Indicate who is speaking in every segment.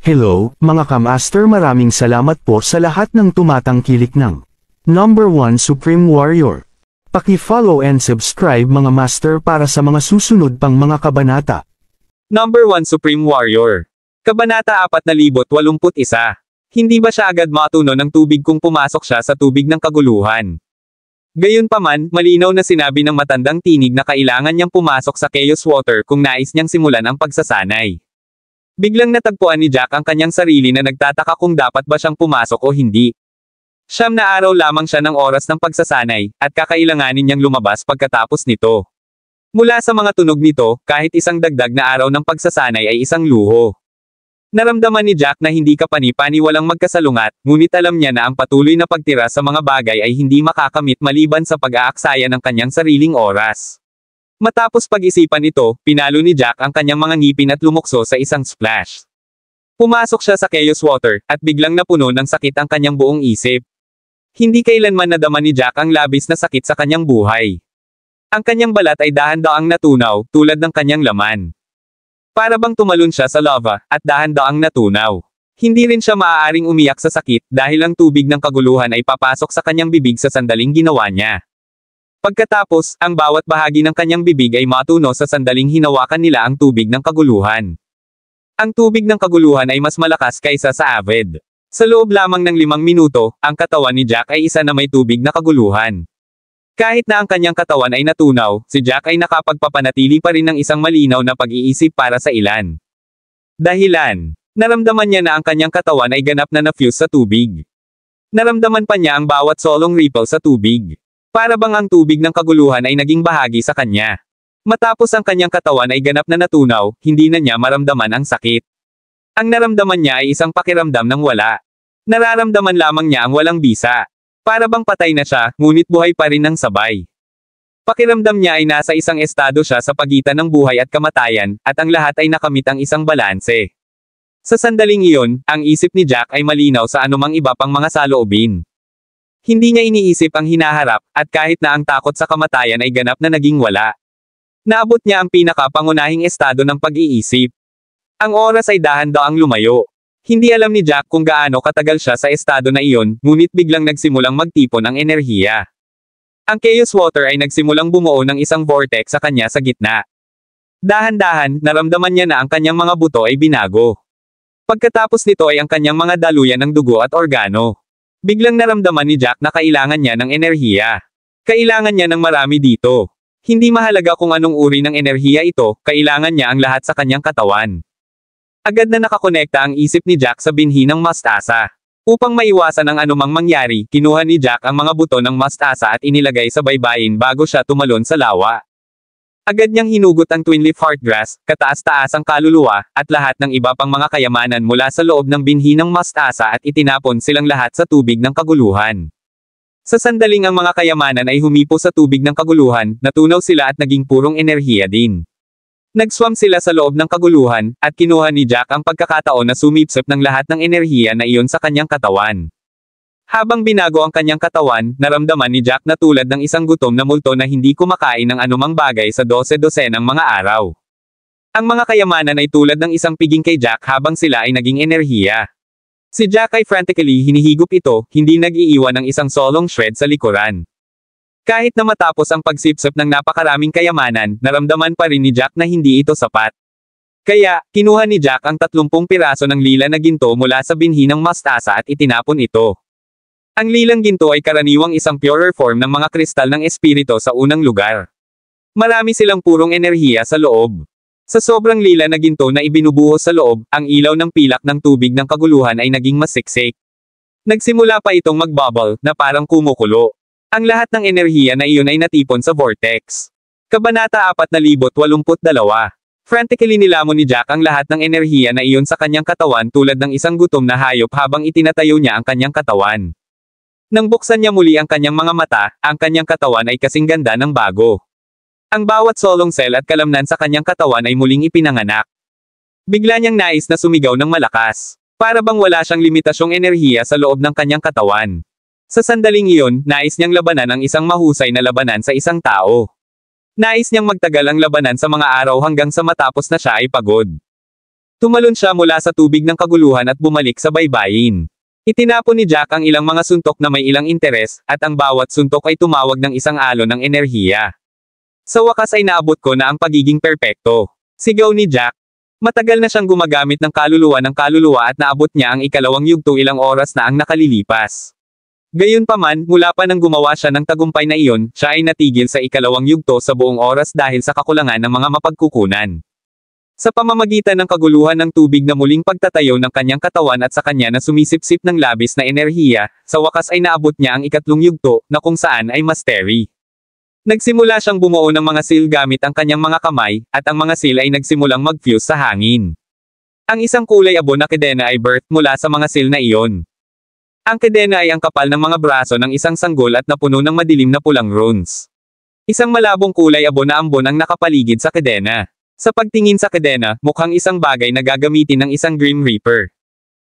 Speaker 1: Hello, mga kamaster, maraming salamat po sa lahat ng tumatangkilik ng Number 1 Supreme Warrior. Paki-follow and subscribe mga master para sa mga susunod pang mga kabanata.
Speaker 2: Number 1 Supreme Warrior. Kabanata 4081. Hindi ba siya agad matuno ng tubig kung pumasok siya sa tubig ng kaguluhan? Gayunpaman, malinaw na sinabi ng matandang tinig na kailangan niyang pumasok sa Chaos Water kung nais niyang simulan ang pagsasanay. Biglang natagpuan ni Jack ang kanyang sarili na nagtataka kung dapat ba siyang pumasok o hindi. 9 na araw lamang siya ng oras ng pagsasanay, at kakailanganin niyang lumabas pagkatapos nito. Mula sa mga tunog nito, kahit isang dagdag na araw ng pagsasanay ay isang luho. Naramdaman ni Jack na hindi kapani-paniwalang magkasalungat, ngunit alam niya na ang patuloy na pagtira sa mga bagay ay hindi makakamit maliban sa pag-aaksaya ng kanyang sariling oras. Matapos pag-isipan ito, pinalo ni Jack ang kanyang mga ngipin at lumukso sa isang splash. Pumasok siya sa Chaos Water, at biglang napuno ng sakit ang kanyang buong isip. Hindi kailanman nadama ni Jack ang labis na sakit sa kanyang buhay. Ang kanyang balat ay dahan-daang natunaw, tulad ng kanyang laman. Para bang tumalon siya sa lava, at dahan-daang natunaw. Hindi rin siya maaaring umiyak sa sakit, dahil ang tubig ng kaguluhan ay papasok sa kanyang bibig sa sandaling ginawa niya. Pagkatapos, ang bawat bahagi ng kanyang bibig ay matuno sa sandaling hinawakan nila ang tubig ng kaguluhan. Ang tubig ng kaguluhan ay mas malakas kaysa sa Avid. Sa loob lamang ng 5 minuto, ang katawan ni Jack ay isa na may tubig na kaguluhan. Kahit na ang kanyang katawan ay natunaw, si Jack ay nakapagpapanatili pa rin ng isang malinaw na pag-iisip para sa ilan. Dahilan. Naramdaman niya na ang kanyang katawan ay ganap na na-fuse sa tubig. Naramdaman pa niya ang bawat solong ripple sa tubig. Para bang ang tubig ng kaguluhan ay naging bahagi sa kanya. Matapos ang kanyang katawan ay ganap na natunaw, hindi na niya maramdaman ang sakit. Ang naramdaman niya ay isang pakiramdam ng wala. Nararamdaman lamang niya ang walang bisa. Para bang patay na siya, ngunit buhay pa rin ng sabay. Pakiramdam niya ay nasa isang estado siya sa pagitan ng buhay at kamatayan, at ang lahat ay nakamit ang isang balanse. Sa sandaling iyon, ang isip ni Jack ay malinaw sa anumang iba pang mga saloobin. Hindi niya iniisip ang hinaharap, at kahit na ang takot sa kamatayan ay ganap na naging wala. Naabot niya ang pinaka-pangunahing estado ng pag-iisip. Ang oras ay dahan-daang lumayo. Hindi alam ni Jack kung gaano katagal siya sa estado na iyon, ngunit biglang nagsimulang magtipon ang enerhiya. Ang Chaos Water ay nagsimulang bumuo ng isang vortex sa kanya sa gitna. Dahan-dahan, naramdaman niya na ang kanyang mga buto ay binago. Pagkatapos nito ay ang kanyang mga daluyan ng dugo at organo. Biglang naramdaman ni Jack na kailangan niya ng enerhiya. Kailangan niya ng marami dito. Hindi mahalaga kung anong uri ng enerhiya ito, kailangan niya ang lahat sa kanyang katawan. Agad na nakakonekta ang isip ni Jack sa binhi ng mastasa. Upang maiwasan ang anumang mangyari, kinuha ni Jack ang mga buto ng mastasa at inilagay sa baybayin bago siya tumalon sa lawa. Agad niyang hinugot ang twin leaf heartgrass, kataas-taas ang kaluluwa, at lahat ng iba pang mga kayamanan mula sa loob ng binhi ng mastasa at itinapon silang lahat sa tubig ng kaguluhan. Sa sandaling ang mga kayamanan ay humipo sa tubig ng kaguluhan, natunaw sila at naging purong enerhiya din. Nagswam sila sa loob ng kaguluhan, at kinuha ni Jack ang pagkakataon na sumipsip ng lahat ng enerhiya na iyon sa kanyang katawan. Habang binago ang kanyang katawan, naramdaman ni Jack na tulad ng isang gutom na multo na hindi kumakain ng anumang bagay sa 12-dosenang mga araw. Ang mga kayamanan ay tulad ng isang piging kay Jack habang sila ay naging enerhiya. Si Jack ay frantically hinihigop ito, hindi nag-iiwan ng isang solong shred sa likuran. Kahit na matapos ang pagsipsip ng napakaraming kayamanan, naramdaman pa rin ni Jack na hindi ito sapat. Kaya, kinuha ni Jack ang 30 piraso ng lila na ginto mula sa binhi ng mastasa at itinapon ito. Ang lilang ginto ay karaniwang isang purer form ng mga kristal ng espiritu sa unang lugar. Marami silang purong enerhiya sa loob. Sa sobrang lila na ginto na ibinubuhos sa loob, ang ilaw ng pilak ng tubig ng kaguluhan ay naging mas siksik. Nagsimula pa itong magbubble, na parang kumukulo. Ang lahat ng enerhiya na iyon ay natipon sa vortex. Kabanata 4082. Frantically nilamon ni Jack ang lahat ng enerhiya na iyon sa kanyang katawan tulad ng isang gutom na hayop habang itinatayo niya ang kanyang katawan. Nang buksan niya muli ang kanyang mga mata, ang kanyang katawan ay kasing ganda ng bago. Ang bawat solong cell at kalamnan sa kanyang katawan ay muling ipinanganak. Bigla niyang nais na sumigaw ng malakas. Para bang wala siyang limitasyong enerhiya sa loob ng kanyang katawan. Sa sandaling iyon, nais niyang labanan ang isang mahusay na labanan sa isang tao. Nais niyang magtagal ang labanan sa mga araw hanggang sa matapos na siya ay pagod. Tumalon siya mula sa tubig ng kaguluhan at bumalik sa baybayin. Itinapon ni Jack ang ilang mga suntok na may ilang interes, at ang bawat suntok ay tumawag ng isang alon ng enerhiya. Sa wakas ay naabot ko na ang pagiging perpekto. Sigaw ni Jack. Matagal na siyang gumagamit ng kaluluwa at naabot niya ang ikalawang yugto ilang oras na ang nakalilipas. Gayunpaman, mula pa nang gumawa siya ng tagumpay na iyon, siya ay natigil sa ikalawang yugto sa buong oras dahil sa kakulangan ng mga mapagkukunan. Sa pamamagitan ng kaguluhan ng tubig na muling pagtatayo ng kanyang katawan at sa kanya na sumisipsip ng labis na enerhiya, sa wakas ay naabot niya ang ikatlong yugto, na kung saan ay mastery. Nagsimula siyang bumuo ng mga seal gamit ang kanyang mga kamay, at ang mga seal ay nagsimulang mag-fuse sa hangin. Ang isang kulay abo na kedena ay birth mula sa mga seal na iyon. Ang kedena ay ang kapal ng mga braso ng isang sanggol at napuno ng madilim na pulang runes. Isang malabong kulay abo na ambon ang nakapaligid sa kedena. Sa pagtingin sa kedena, mukhang isang bagay na gagamitin ng isang Grim Reaper.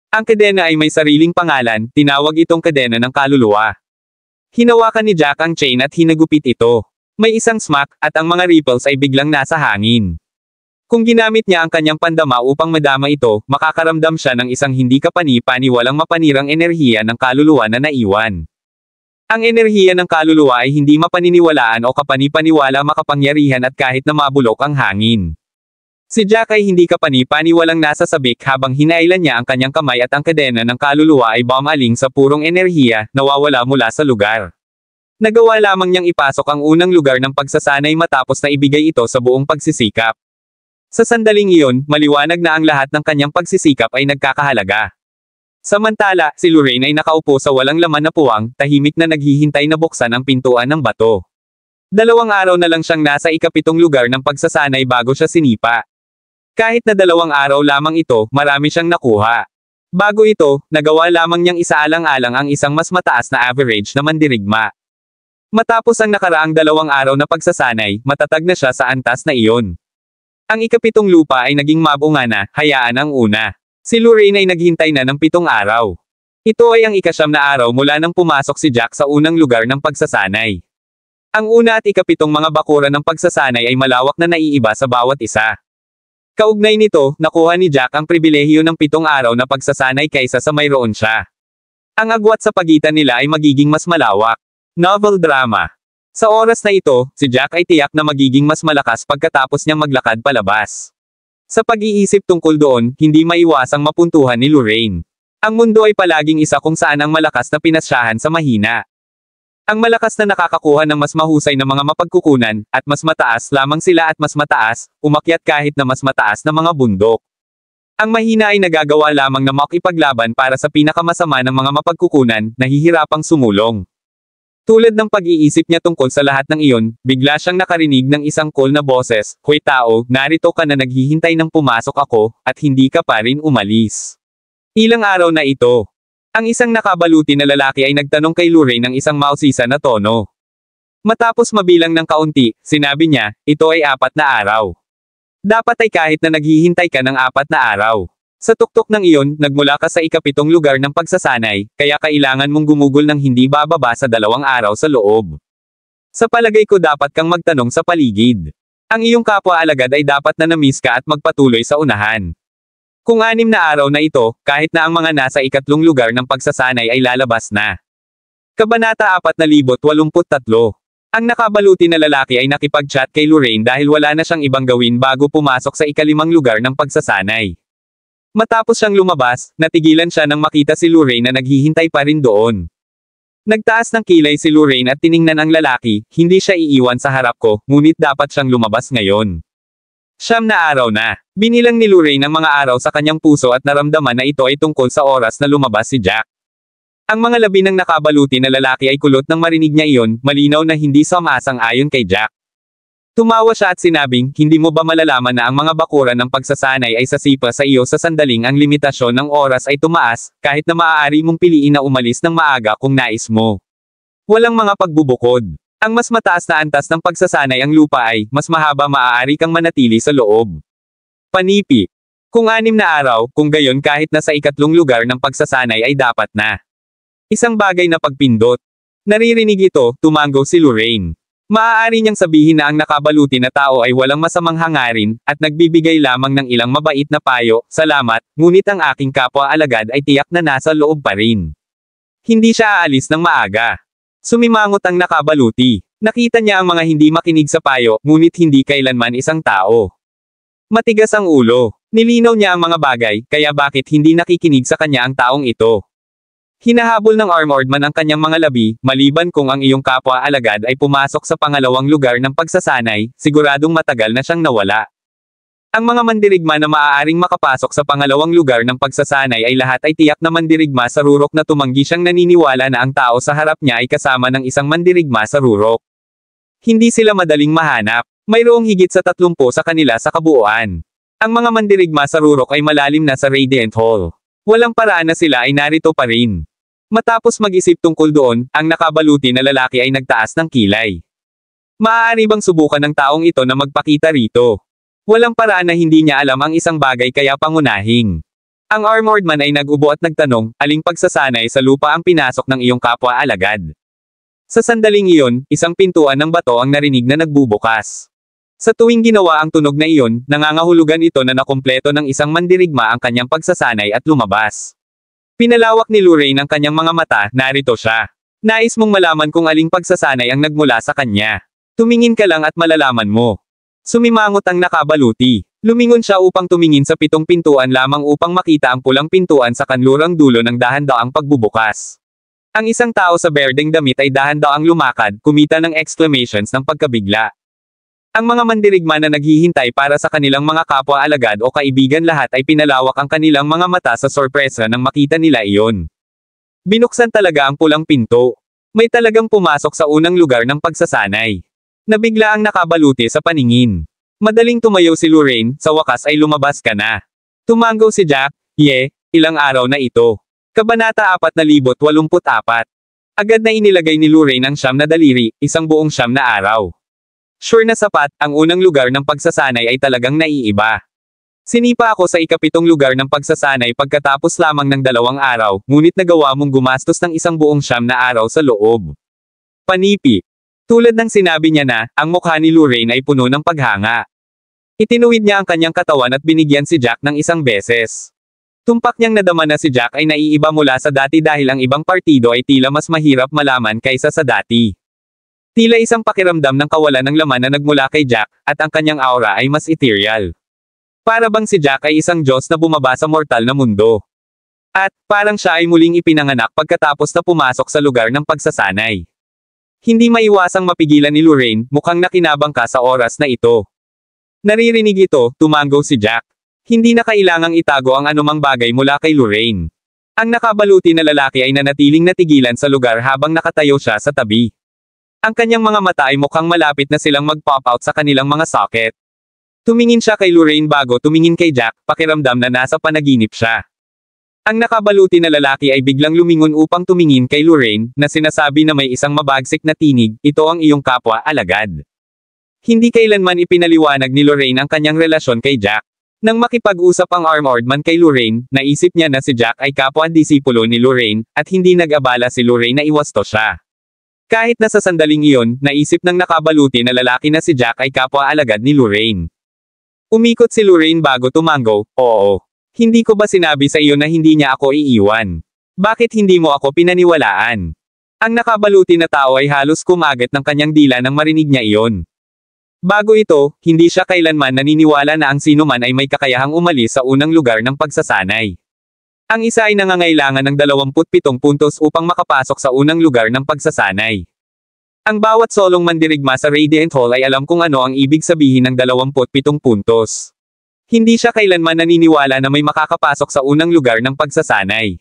Speaker 2: Ang kedena ay may sariling pangalan, tinawag itong kedena ng kaluluwa. Hinawakan ni Jack ang chain at hinagupit ito. May isang smack, at ang mga ripples ay biglang nasa hangin. Kung ginamit niya ang kanyang pandama upang madama ito, makakaramdam siya ng isang hindi kapani-paniwalang mapanirang enerhiya ng kaluluwa na naiwan. Ang enerhiya ng kaluluwa ay hindi mapaniniwalaan o kapani-paniwala makapangyarihan at kahit na mabulok ang hangin. Si Jack ay hindi kapani-paniwalang nasa sabik habang hinailan niya ang kanyang kamay at ang kadena ng kaluluwa ay bumaling sa purong enerhiya, nawawala mula sa lugar. Nagawa lamang niyang ipasok ang unang lugar ng pagsasanay matapos na ibigay ito sa buong pagsisikap. Sa sandaling iyon, maliwanag na ang lahat ng kanyang pagsisikap ay nagkakahalaga. Samantala, si Lorraine ay nakaupo sa walang laman na puwang, tahimik na naghihintay na buksan ang pintuan ng bato. 2 araw na lang siyang nasa ikapitong lugar ng pagsasanay bago siya sinipa. Kahit na 2 araw lamang ito, marami siyang nakuha. Bago ito, nagawa lamang niyang isaalang-alang ang isang mas mataas na average na mandirigma. Matapos ang nakaraang 2 araw na pagsasanay, matatag na siya sa antas na iyon. Ang ikapitong lupa ay naging mabunga na, hayaan ang una. Si Lorraine ay naghintay na ng 7 araw. Ito ay ang ika-9 na araw mula nang pumasok si Jack sa unang lugar ng pagsasanay. Ang una at ikapitong mga bakuran ng pagsasanay ay malawak na naiiba sa bawat isa. Kaugnay nito, nakuha ni Jack ang pribilehiyo ng 7 araw na pagsasanay kaysa sa mayroon siya. Ang agwat sa pagitan nila ay magiging mas malawak. Novel drama. Sa oras na ito, si Jack ay tiyak na magiging mas malakas pagkatapos niyang maglakad palabas. Sa pag-iisip tungkol doon, hindi maiwasang mapuntuhan ni Lorraine. Ang mundo ay palaging isa kung saan ang malakas na pinasyahan sa mahina. Ang malakas na nakakakuha ng mas mahusay na mga mapagkukunan, at mas mataas lamang sila at mas mataas, umakyat kahit na mas mataas na mga bundok. Ang mahina ay nagagawa lamang na makipaglaban para sa pinakamasama ng mga mapagkukunan, nahihirapang sumulong. Tulad ng pag-iisip niya tungkol sa lahat ng iyon, bigla siyang nakarinig ng isang call na boses, "Hoy tao, narito ka na naghihintay ng pumasok ako, at hindi ka pa rin umalis." Ilang araw na ito. Ang isang nakabaluti na lalaki ay nagtanong kay Lorraine ng isang mausisa na tono. Matapos mabilang ng kaunti, sinabi niya, "Ito ay 4 na araw. Dapat ay kahit na naghihintay ka ng 4 na araw. Sa tuktok ng iyon, nagmula ka sa ikapitong lugar ng pagsasanay, kaya kailangan mong gumugol ng hindi bababa sa 2 araw sa loob. Sa palagay ko dapat kang magtanong sa paligid. Ang iyong kapwa-alagad ay dapat na na-miss ka at magpatuloy sa unahan. Kung 6 na araw na ito, kahit na ang mga nasa ikatlong lugar ng pagsasanay ay lalabas na." Kabanata 4083. Ang nakabaluti na lalaki ay nakipag-chat kay Lorraine dahil wala na siyang ibang gawin bago pumasok sa ika-5 lugar ng pagsasanay. Matapos siyang lumabas, natigilan siya nang makita si Lorraine na naghihintay pa rin doon. Nagtaas ng kilay si Lorraine at tiningnan ang lalaki, "Hindi siya iiwan sa harap ko, ngunit dapat siyang lumabas ngayon." 9 na araw na. Binilang ni Lorraine ang mga araw sa kanyang puso at naramdaman na ito ay tungkol sa oras na lumabas si Jack. Ang mga labi ng nakabaluti na lalaki ay kulot nang marinig niya iyon, malinaw na hindi sumasang-ayon kay Jack. Tumawa siya at sinabing, "Hindi mo ba malalaman na ang mga bakuran ng pagsasanay ay sasipa sa iyo sa sandaling ang limitasyon ng oras ay tumaas, kahit na maaari mong piliin na umalis ng maaga kung nais mo. Walang mga pagbubukod. Ang mas mataas na antas ng pagsasanay ang lupa ay, mas mahaba maaari kang manatili sa loob." Panipi. Kung 6 na araw, kung gayon kahit na sa ikatlong lugar ng pagsasanay ay dapat na. Isang bagay na pagpindot. Naririnig ito, tumango si Lorraine. Maaari niyang sabihin na ang nakabaluti na tao ay walang masamang hangarin, at nagbibigay lamang ng ilang mabait na payo, salamat, ngunit ang aking kapwa-alagad ay tiyak na nasa loob pa rin. Hindi siya aalis ng maaga. Sumimangot ang nakabaluti. Nakita niya ang mga hindi makinig sa payo, ngunit hindi kailanman isang tao. Matigas ang ulo. Nilinaw niya ang mga bagay, kaya bakit hindi nakikinig sa kanya ang taong ito. Hinahabol ng armored man ang kanyang mga labi, maliban kung ang iyong kapwa-alagad ay pumasok sa pangalawang lugar ng pagsasanay, siguradong matagal na siyang nawala. Ang mga mandirigma na maaaring makapasok sa pangalawang lugar ng pagsasanay ay lahat ay tiyak na mandirigma sa rurok na tumanggi siyang naniniwala na ang tao sa harap niya ay kasama ng isang mandirigma sa rurok. Hindi sila madaling mahanap. Mayroong higit sa 30 sa kanila sa kabuuan. Ang mga mandirigma sa rurok ay malalim na sa Radiant Hall. Walang paraan na sila ay narito pa rin. Matapos mag-isip tungkol doon, ang nakabaluti na lalaki ay nagtaas ng kilay. Maaari bang subukan ng taong ito na magpakita rito? Walang paraan na hindi niya alam ang isang bagay kaya pangunahing. Ang armored man ay nag-ubo at nagtanong, aling pagsasanay sa lupa ang pinasok ng iyong kapwa-alagad? Sa sandaling iyon, isang pintuan ng bato ang narinig na nagbubukas. Sa tuwing ginawa ang tunog na iyon, nangangahulugan ito na nakumpleto ng isang mandirigma ang kanyang pagsasanay at lumabas. Pinalawak ni Lorraine ang kanyang mga mata, narito siya. Nais mong malaman kung aling pagsasanay ang nagmula sa kanya. Tumingin ka lang at malalaman mo. Sumimangot ang nakabaluti. Lumingon siya upang tumingin sa 7 pintuan lamang upang makita ang pulang pintuan sa kanlurang dulo ng dahan-daang pagbubukas. Ang isang tao sa berdeng damit ay dahan-daang lumakad, kumita ng exclamations ng pagkabigla. Ang mga mandirigma na naghihintay para sa kanilang mga kapwa-alagad o kaibigan lahat ay pinalawak ang kanilang mga mata sa sorpresa nang makita nila iyon. Binuksan talaga ang pulang pinto. May talagang pumasok sa unang lugar ng pagsasanay. Nabigla ang nakabaluti sa paningin. Madaling tumayo si Lorraine, sa wakas ay lumabas ka na. Tumanggaw si Jack, ilang araw na ito. Kabanata 4084. Agad na inilagay ni Lorraine ang siyam na daliri, isang buong siyam na araw. Sure na sapat, ang unang lugar ng pagsasanay ay talagang naiiba. Sinipa ako sa ika-7 lugar ng pagsasanay pagkatapos lamang ng 2 araw, ngunit nagawa mong gumastos ng isang buong siyam na araw sa loob. Panipi. Tulad ng sinabi niya na, ang mukha ni Lorraine ay puno ng paghanga. Itinuwid niya ang kanyang katawan at binigyan si Jack ng isang beses. Tumpak niyang nadama na si Jack ay naiiba mula sa dati dahil ang ibang partido ay tila mas mahirap malaman kaysa sa dati. Tila isang pakiramdam ng kawalan ng laman na nagmula kay Jack, at ang kanyang aura ay mas ethereal. Para bang si Jack ay isang Diyos na bumaba sa mortal na mundo. At, parang siya ay muling ipinanganak pagkatapos na pumasok sa lugar ng pagsasanay. Hindi maiwasang mapigilan ni Lorraine, mukhang nakinabang ka sa oras na ito. Naririnig ito, tumanggaw si Jack. Hindi na kailangang itago ang anumang bagay mula kay Lorraine. Ang nakabaluti na lalaki ay nanatiling natigilan sa lugar habang nakatayo siya sa tabi. Ang kanyang mga mata ay mukhang malapit na silang mag-pop out sa kanilang mga socket. Tumingin siya kay Lorraine bago tumingin kay Jack, pakiramdam na nasa panaginip siya. Ang nakabaluti na lalaki ay biglang lumingon upang tumingin kay Lorraine, na sinasabi na may isang mabagsik na tinig, ito ang iyong kapwa-alagad. Hindi kailanman ipinaliwanag ni Lorraine ang kanyang relasyon kay Jack. Nang makipag-usap ang armored man kay Lorraine, naisip niya na si Jack ay kapwa-disipulo ni Lorraine, at hindi nag-abala si Lorraine na iwasto siya. Kahit na sa sandaling iyon, naisip ng nakabaluti na lalaki na si Jack ay kapwa-alagad ni Lorraine. Umikot si Lorraine bago tumanggaw, oo. Hindi ko ba sinabi sa iyo na hindi niya ako iiwan? Bakit hindi mo ako pinaniwalaan? Ang nakabaluti na tao ay halos kumagat ng kanyang dila nang marinig niya iyon. Bago ito, hindi siya kailanman naniniwala na ang sino man ay may kakayahang umalis sa unang lugar ng pagsasanay. Ang isa ay nangangailangan ng 27 puntos upang makapasok sa unang lugar ng pagsasanay. Ang bawat solong mandirigma sa Radiant Hall ay alam kung ano ang ibig sabihin ng 27 puntos. Hindi siya kailanman naniniwala na may makakapasok sa unang lugar ng pagsasanay.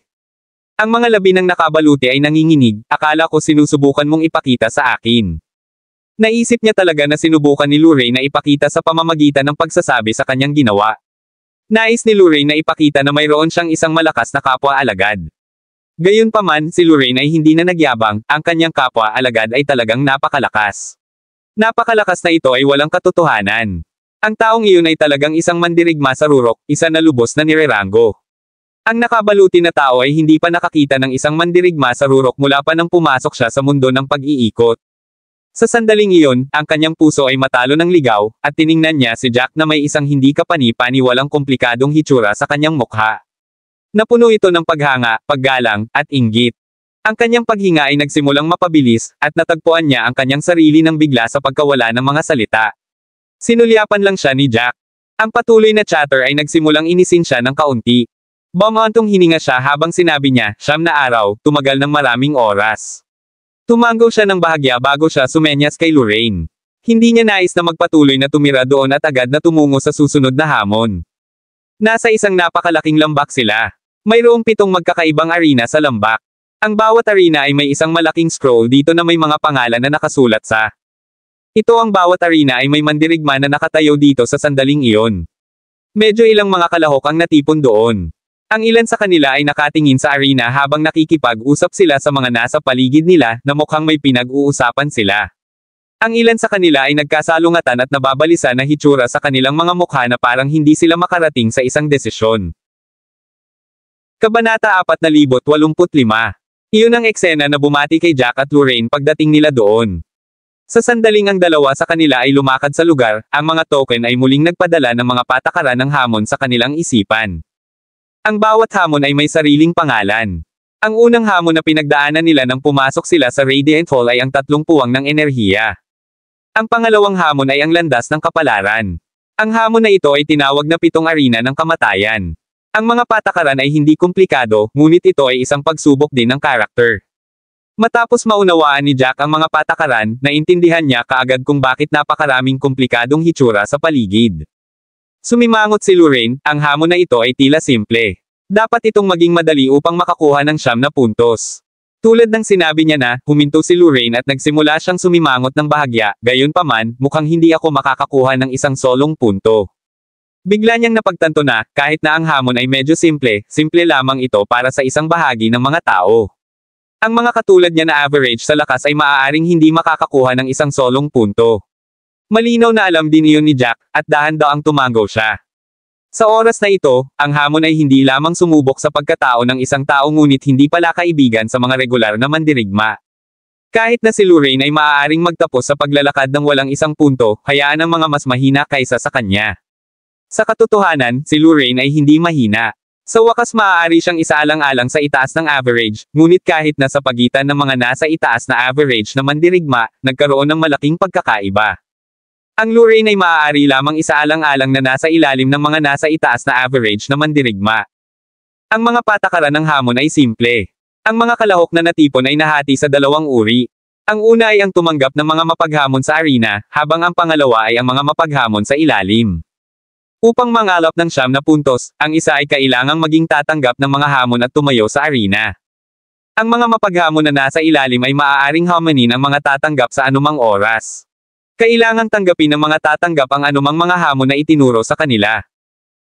Speaker 2: Ang mga labi ng nakabaluti ay nanginginig, akala ko sinusubukan mong ipakita sa akin. Naisip niya talaga na sinubukan ni Lorraine na ipakita sa pamamagitan ng pagsasabi sa kanyang ginawa. Nais ni Lorraine na ipakita na mayroon siyang isang malakas na kapwa-alagad. Gayunpaman, si Lorraine ay hindi na nagyabang, ang kanyang kapwa-alagad ay talagang napakalakas. Napakalakas na ito ay walang katotohanan. Ang taong iyon ay talagang isang mandirigma sa rurok, isa na lubos na nirerango. Ang nakabaluti na tao ay hindi pa nakakita ng isang mandirigma sa rurok mula pa nang pumasok siya sa mundo ng pag-iikot. Sa sandaling iyon, ang kanyang puso ay matalo ng ligaw, at tiningnan niya si Jack na may isang hindi kapani-paniwalang komplikadong hitsura sa kanyang mukha. Napuno ito ng paghanga, paggalang, at inggit. Ang kanyang paghinga ay nagsimulang mapabilis, at natagpuan niya ang kanyang sarili ng bigla sa pagkawala ng mga salita. Sinulyapan lang siya ni Jack. Ang patuloy na chatter ay nagsimulang inisin siya ng kaunti. Bumantong hininga siya habang sinabi niya, 9 na araw, tumagal ng maraming oras. Tumanggo siya ng bahagya bago siya sumenyas kay Lorraine. Hindi niya nais na magpatuloy na tumira doon at agad na tumungo sa susunod na hamon. Nasa isang napakalaking lambak sila. Mayroong 7 magkakaibang arena sa lambak. Ang bawat arena ay may isang malaking scroll dito na may mga pangalan na nakasulat sa. Ito ang bawat arena ay may mandirigma na nakatayo dito sa sandaling iyon. Medyo ilang mga kalahok ang natipon doon. Ang ilan sa kanila ay nakatingin sa arena habang nakikipag-usap sila sa mga nasa paligid nila na mukhang may pinag-uusapan sila. Ang ilan sa kanila ay nagkasalungatan at nababalisa na hitsura sa kanilang mga mukha na parang hindi sila makarating sa isang desisyon. Kabanata 4085. Iyon ang eksena na bumati kay Jack at Lorraine pagdating nila doon. Sa sandaling ang dalawa sa kanila ay lumakad sa lugar, ang mga token ay muling nagpadala ng mga patakaran ng hamon sa kanilang isipan. Ang bawat hamon ay may sariling pangalan. Ang unang hamon na pinagdaanan nila nang pumasok sila sa Radiant Hall ay ang 3 puwang ng enerhiya. Ang pangalawang hamon ay ang landas ng kapalaran. Ang hamon na ito ay tinawag na 7 arena ng kamatayan. Ang mga patakaran ay hindi komplikado, ngunit ito ay isang pagsubok din ng karakter. Matapos maunawaan ni Jack ang mga patakaran, naintindihan niya kaagad kung bakit napakaraming komplikadong hitsura sa paligid. Sumimangot si Lorraine, ang hamon na ito ay tila simple. Dapat itong maging madali upang makakuha ng 9 na puntos. Tulad ng sinabi niya na, huminto si Lorraine at nagsimula siyang sumimangot ng bahagya, gayunpaman, mukhang hindi ako makakakuha ng isang solong punto. Bigla niyang napagtanto na, kahit na ang hamon ay medyo simple, simple lamang ito para sa isang bahagi ng mga tao. Ang mga katulad niya na average sa lakas ay maaaring hindi makakakuha ng isang solong punto. Malinaw na alam din iyon ni Jack, at dahan-daang tumango siya. Sa oras na ito, ang hamon ay hindi lamang sumubok sa pagkatao ng isang tao ngunit hindi pala kaibigan sa mga regular na mandirigma. Kahit na si Lorraine ay maaaring magtapos sa paglalakad ng walang isang punto, hayaan ang mga mas mahina kaysa sa kanya. Sa katotohanan, si Lorraine ay hindi mahina. Sa wakas maaari siyang isaalang-alang sa itaas ng average, ngunit kahit na sa pagitan ng mga nasa itaas na average na mandirigma, nagkaroon ng malaking pagkakaiba. Ang Lorraine ay maaari lamang isaalang-alang na nasa ilalim ng mga nasa itaas na average na mandirigma. Ang mga patakaran ng hamon ay simple. Ang mga kalahok na natipon ay nahati sa 2 uri. Ang una ay ang tumanggap ng mga mapaghamon sa arena, habang ang pangalawa ay ang mga mapaghamon sa ilalim. Upang mangalap ng 9 na puntos, ang isa ay kailangang maging tatanggap ng mga hamon at tumayo sa arena. Ang mga mapaghamon na nasa ilalim ay maaaring hamonin ang mga tatanggap sa anumang oras. Kailangang tanggapin ng mga tatanggap ang anumang mga hamon na itinuro sa kanila.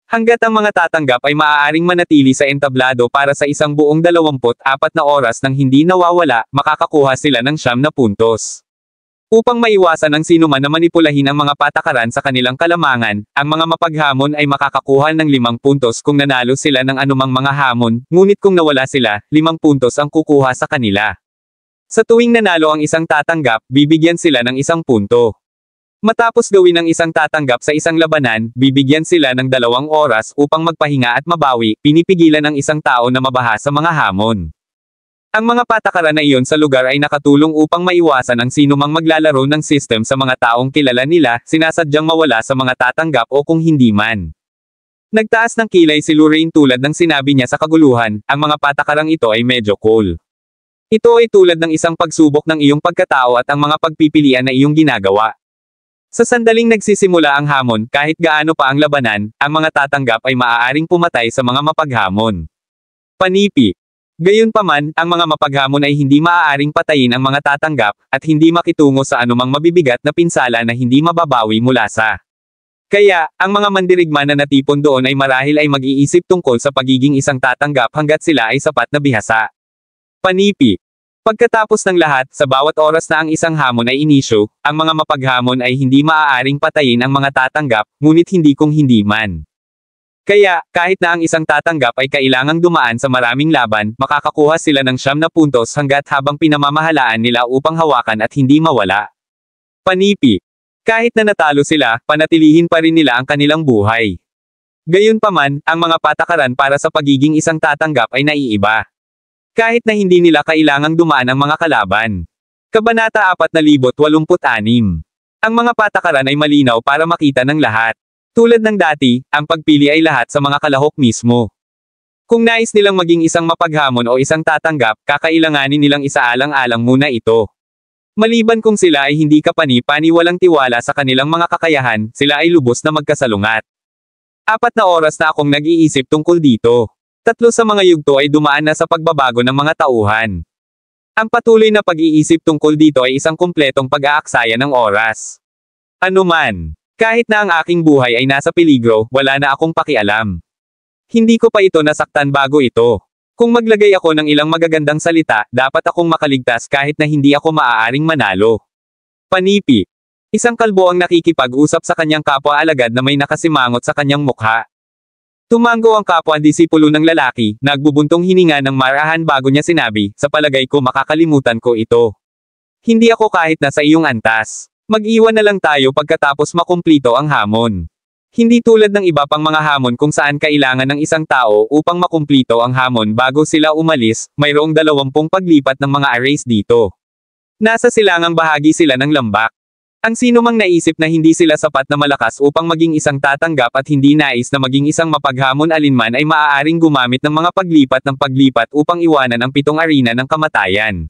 Speaker 2: Hanggat ang mga tatanggap ay maaaring manatili sa entablado para sa isang buong 24 na oras nang hindi nawawala, makakakuha sila ng 9 na puntos. Upang maiwasan ang sinuman na manipulahin ang mga patakaran sa kanilang kalamangan, ang mga mapaghamon ay makakakuha ng 5 puntos kung nanalo sila ng anumang mga hamon, ngunit kung nawala sila, 5 puntos ang kukuha sa kanila. Sa tuwing nanalo ang isang tatanggap, bibigyan sila ng 1 punto. Matapos gawin ang isang tatanggap sa isang labanan, bibigyan sila ng 2 oras upang magpahinga at mabawi, pinipigilan ang isang tao na mabaha sa mga hamon. Ang mga patakaran na iyon sa lugar ay nakatulong upang maiwasan ang sinumang maglalaro ng system sa mga taong kilala nila, sinasadyang mawala sa mga tatanggap o kung hindi man. Nagtaas ng kilay si Lorraine tulad ng sinabi niya sa kaguluhan, ang mga patakarang ito ay medyo cool. Ito ay tulad ng isang pagsubok ng iyong pagkatao at ang mga pagpipilian na iyong ginagawa. Sa sandaling nagsisimula ang hamon, kahit gaano pa ang labanan, ang mga tatanggap ay maaaring pumatay sa mga mapaghamon. Panipi. Gayunpaman, ang mga mapaghamon ay hindi maaaring patayin ang mga tatanggap, at hindi makitungo sa anumang mabibigat na pinsala na hindi mababawi mula sa. Kaya, ang mga mandirigma na natipon doon ay marahil ay mag-iisip tungkol sa pagiging isang tatanggap hanggat sila ay sapat na bihasa. Panipi. Pagkatapos ng lahat, sa bawat oras na ang isang hamon ay inisyo, ang mga mapaghamon ay hindi maaaring patayin ang mga tatanggap, ngunit hindi kung hindi man. Kaya, kahit na ang isang tatanggap ay kailangang dumaan sa maraming laban, makakakuha sila ng 9 na puntos hanggat habang pinamamahalaan nila upang hawakan at hindi mawala. Panipi. Kahit na natalo sila, panatilihin pa rin nila ang kanilang buhay. Gayunpaman, ang mga patakaran para sa pagiging isang tatanggap ay naiiba. Kahit na hindi nila kailangang dumaan ang mga kalaban. Kabanata 4086. Ang mga patakaran ay malinaw para makita ng lahat. Tulad ng dati, ang pagpili ay lahat sa mga kalahok mismo. Kung nais nilang maging isang mapaghamon o isang tatanggap, kakailanganin nilang isaalang-alang muna ito. Maliban kung sila ay hindi kapani-pani walang tiwala sa kanilang mga kakayahan, sila ay lubos na magkasalungat. 4 na oras na akong nag-iisip tungkol dito. 3 sa mga yugto ay dumaan na sa pagbabago ng mga tauhan. Ang patuloy na pag-iisip tungkol dito ay isang kumpletong pag-aaksaya ng oras. Ano man, kahit na ang aking buhay ay nasa peligro, wala na akong pakialam. Hindi ko pa ito nasaktan bago ito. Kung maglagay ako ng ilang magagandang salita, dapat akong makaligtas kahit na hindi ako maaaring manalo. Panipi. Isang kalbo ang nakikipag-usap sa kanyang kapwa-alagad na may nakasimangot sa kanyang mukha. Tumango ang kapwa-disipulo ng lalaki, nagbubuntong hininga ng marahan bago niya sinabi, sa palagay ko makakalimutan ko ito. Hindi ako kahit na sa iyong antas. Mag-iwan na lang tayo pagkatapos makumplito ang hamon. Hindi tulad ng iba pang mga hamon kung saan kailangan ng isang tao upang makumplito ang hamon bago sila umalis, mayroong 20 paglipat ng mga arrays dito. Nasa silangang bahagi sila ng lambak. Ang sino mang naisip na hindi sila sapat na malakas upang maging isang tatanggap at hindi nais na maging isang mapaghamon alinman ay maaaring gumamit ng mga paglipat upang iwanan ang 7 arena ng kamatayan.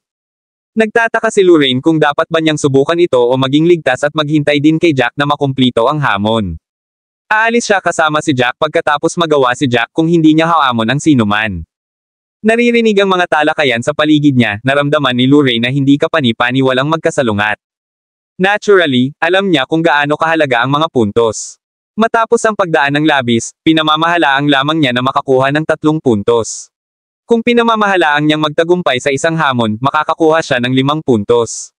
Speaker 2: Nagtataka si Lorraine kung dapat ba niyang subukan ito o maging ligtas at maghintay din kay Jack na makumplito ang hamon. Aalis siya kasama si Jack pagkatapos magawa si Jack kung hindi niya haamon ang sinuman. Naririnig ang mga talakayan sa paligid niya, naramdaman ni Lorraine na hindi kapani-pani walang magkasalungat. Naturally, alam niya kung gaano kahalaga ang mga puntos. Matapos ang pagdaan ng labis, pinamamahalaang lamang niya na makakuha ng 3 puntos. Kung pinamamahalaang niyang magtagumpay sa isang hamon, makakakuha siya ng 5 puntos.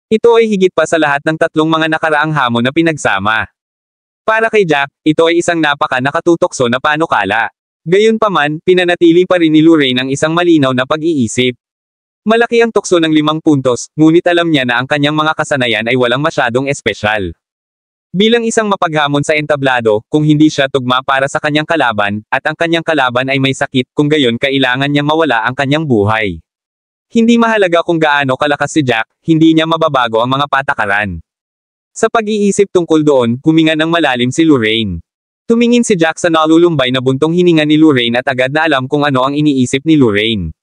Speaker 2: Ito ay higit pa sa lahat ng 3 mga nakaraang hamon na pinagsama. Para kay Jack, ito ay isang nakatutokso na panukala. Gayunpaman, pinanatili pa rin ni Lorraine ang isang malinaw na pag-iisip. Malaki ang tukso ng 5 puntos, ngunit alam niya na ang kanyang mga kasanayan ay walang masyadong espesyal. Bilang isang mapaghamon sa entablado, kung hindi siya tugma para sa kanyang kalaban, at ang kanyang kalaban ay may sakit, kung gayon kailangan niya mawala ang kanyang buhay. Hindi mahalaga kung gaano kalakas si Jack, hindi niya mababago ang mga patakaran. Sa pag-iisip tungkol doon, huminga ng malalim si Lorraine. Tumingin si Jack sa nalulumbay na buntong hininga ni Lorraine at agad na alam kung ano ang iniisip ni Lorraine.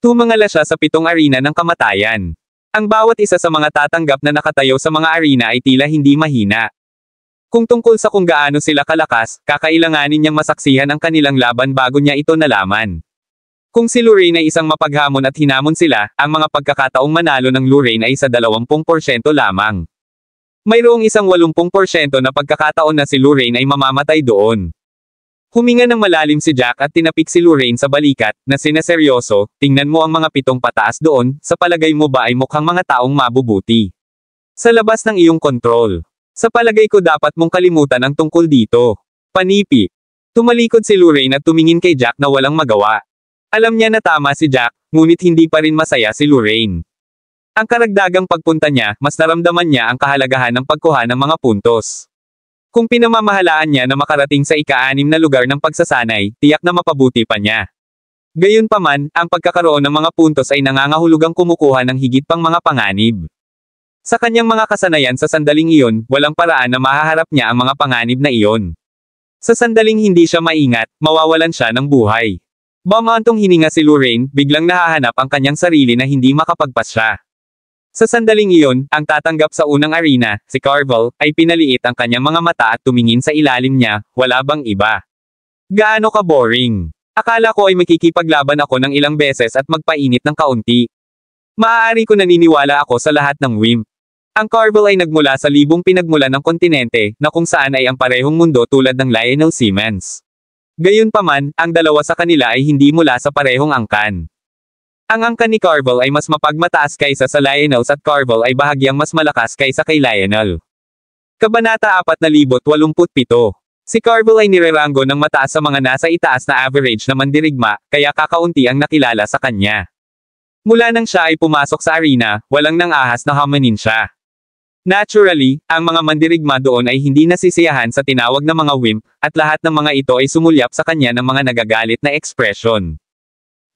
Speaker 2: Tumangala siya sa 7 arena ng kamatayan. Ang bawat isa sa mga tatanggap na nakatayo sa mga arena ay tila hindi mahina. Kung tungkol sa kung gaano sila kalakas, kakailanganin niyang masaksihan ang kanilang laban bago niya ito nalaman. Kung si Lorraine ay isang mapaghamon at hinamon sila, ang mga pagkakataong manalo ng Lorraine ay sa 20% lamang. Mayroong isang 80% na pagkakataon na si Lorraine ay mamamatay doon. Huminga ng malalim si Jack at tinapik si Lorraine sa balikat, na sinaseryoso, tingnan mo ang mga 7 pataas doon, sa palagay mo ba ay mukhang mga taong mabubuti? Sa labas ng iyong kontrol. Sa palagay ko dapat mong kalimutan ang tungkol dito. Panipi. Tumalikod si Lorraine at tumingin kay Jack na walang magawa. Alam niya na tama si Jack, ngunit hindi pa rin masaya si Lorraine. Ang karagdagang pagpunta niya, mas naramdaman niya ang kahalagahan ng pagkuha ng mga puntos. Kung pinamamahalaan niya na makarating sa ika-6 na lugar ng pagsasanay, tiyak na mapabuti pa niya. Gayunpaman, ang pagkakaroon ng mga puntos ay nangangahulugang kumukuha ng higit pang mga panganib. Sa kanyang mga kasanayan sa sandaling iyon, walang paraan na mahaharap niya ang mga panganib na iyon. Sa sandaling hindi siya maingat, mawawalan siya ng buhay. Bumantong hininga si Lorraine, biglang nahahanap ang kanyang sarili na hindi makapagpas siya. Sa sandaling iyon, ang tatanggap sa unang arena, si Carvel, ay pinaliit ang kanyang mga mata at tumingin sa ilalim niya, wala bang iba? Gaano ka boring? Akala ko ay makikipaglaban ako ng ilang beses at magpainit ng kaunti. Maaari ko naniniwala ako sa lahat ng wimp. Ang Carvel ay nagmula sa libong pinagmulan ng kontinente, na kung saan ay ang parehong mundo tulad ng Lionel Siemens. Gayunpaman, ang dalawa sa kanila ay hindi mula sa parehong angkan. Ang angkan ni Carvel ay mas mapagmataas kaysa sa Lionel's at Carvel ay bahagyang mas malakas kaysa kay Lionel. Kabanata 4087. Si Carvel ay nirerango ng mataas sa mga nasa itaas na average na mandirigma, kaya kakaunti ang nakilala sa kanya. Mula nang siya ay pumasok sa arena, walang nang ahas na hamanin siya. Naturally, ang mga mandirigma doon ay hindi nasisiyahan sa tinawag na mga wimp, at lahat ng mga ito ay sumulyap sa kanya ng mga nagagalit na ekspresyon.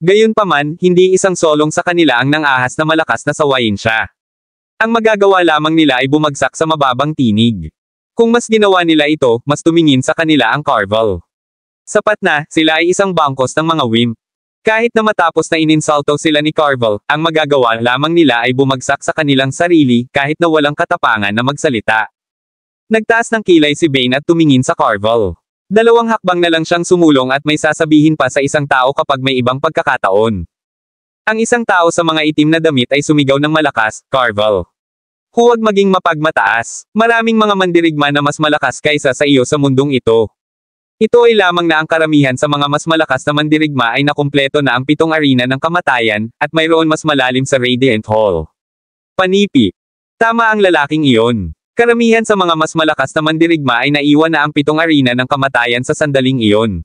Speaker 2: Gayunpaman, hindi isang solong sa kanila ang nangahas na malakas na sawayin siya. Ang magagawa lamang nila ay bumagsak sa mababang tinig. Kung mas ginawa nila ito, mas tumingin sa kanila ang Carvel. Sapat na, sila ay isang bangkos ng mga wimp. Kahit na matapos na ininsulto sila ni Carvel, ang magagawa lamang nila ay bumagsak sa kanilang sarili, kahit na walang katapangan na magsalita. Nagtaas ng kilay si Bane at tumingin sa Carvel. 2 hakbang na lang siyang sumulong at may sasabihin pa sa isang tao kapag may ibang pagkakataon. Ang isang tao sa mga itim na damit ay sumigaw ng malakas, Carvel. Huwag maging mapagmataas. Maraming mga mandirigma na mas malakas kaysa sa iyo sa mundong ito. Ito ay lamang na ang karamihan sa mga mas malakas na mandirigma ay nakumpleto na ang 7 arena ng kamatayan, at mayroon mas malalim sa Radiant Hall. Panipi. Tama ang lalaking iyon. Karamihan sa mga mas malakas na mandirigma ay naiwan na ang 7 arena ng kamatayan sa sandaling iyon.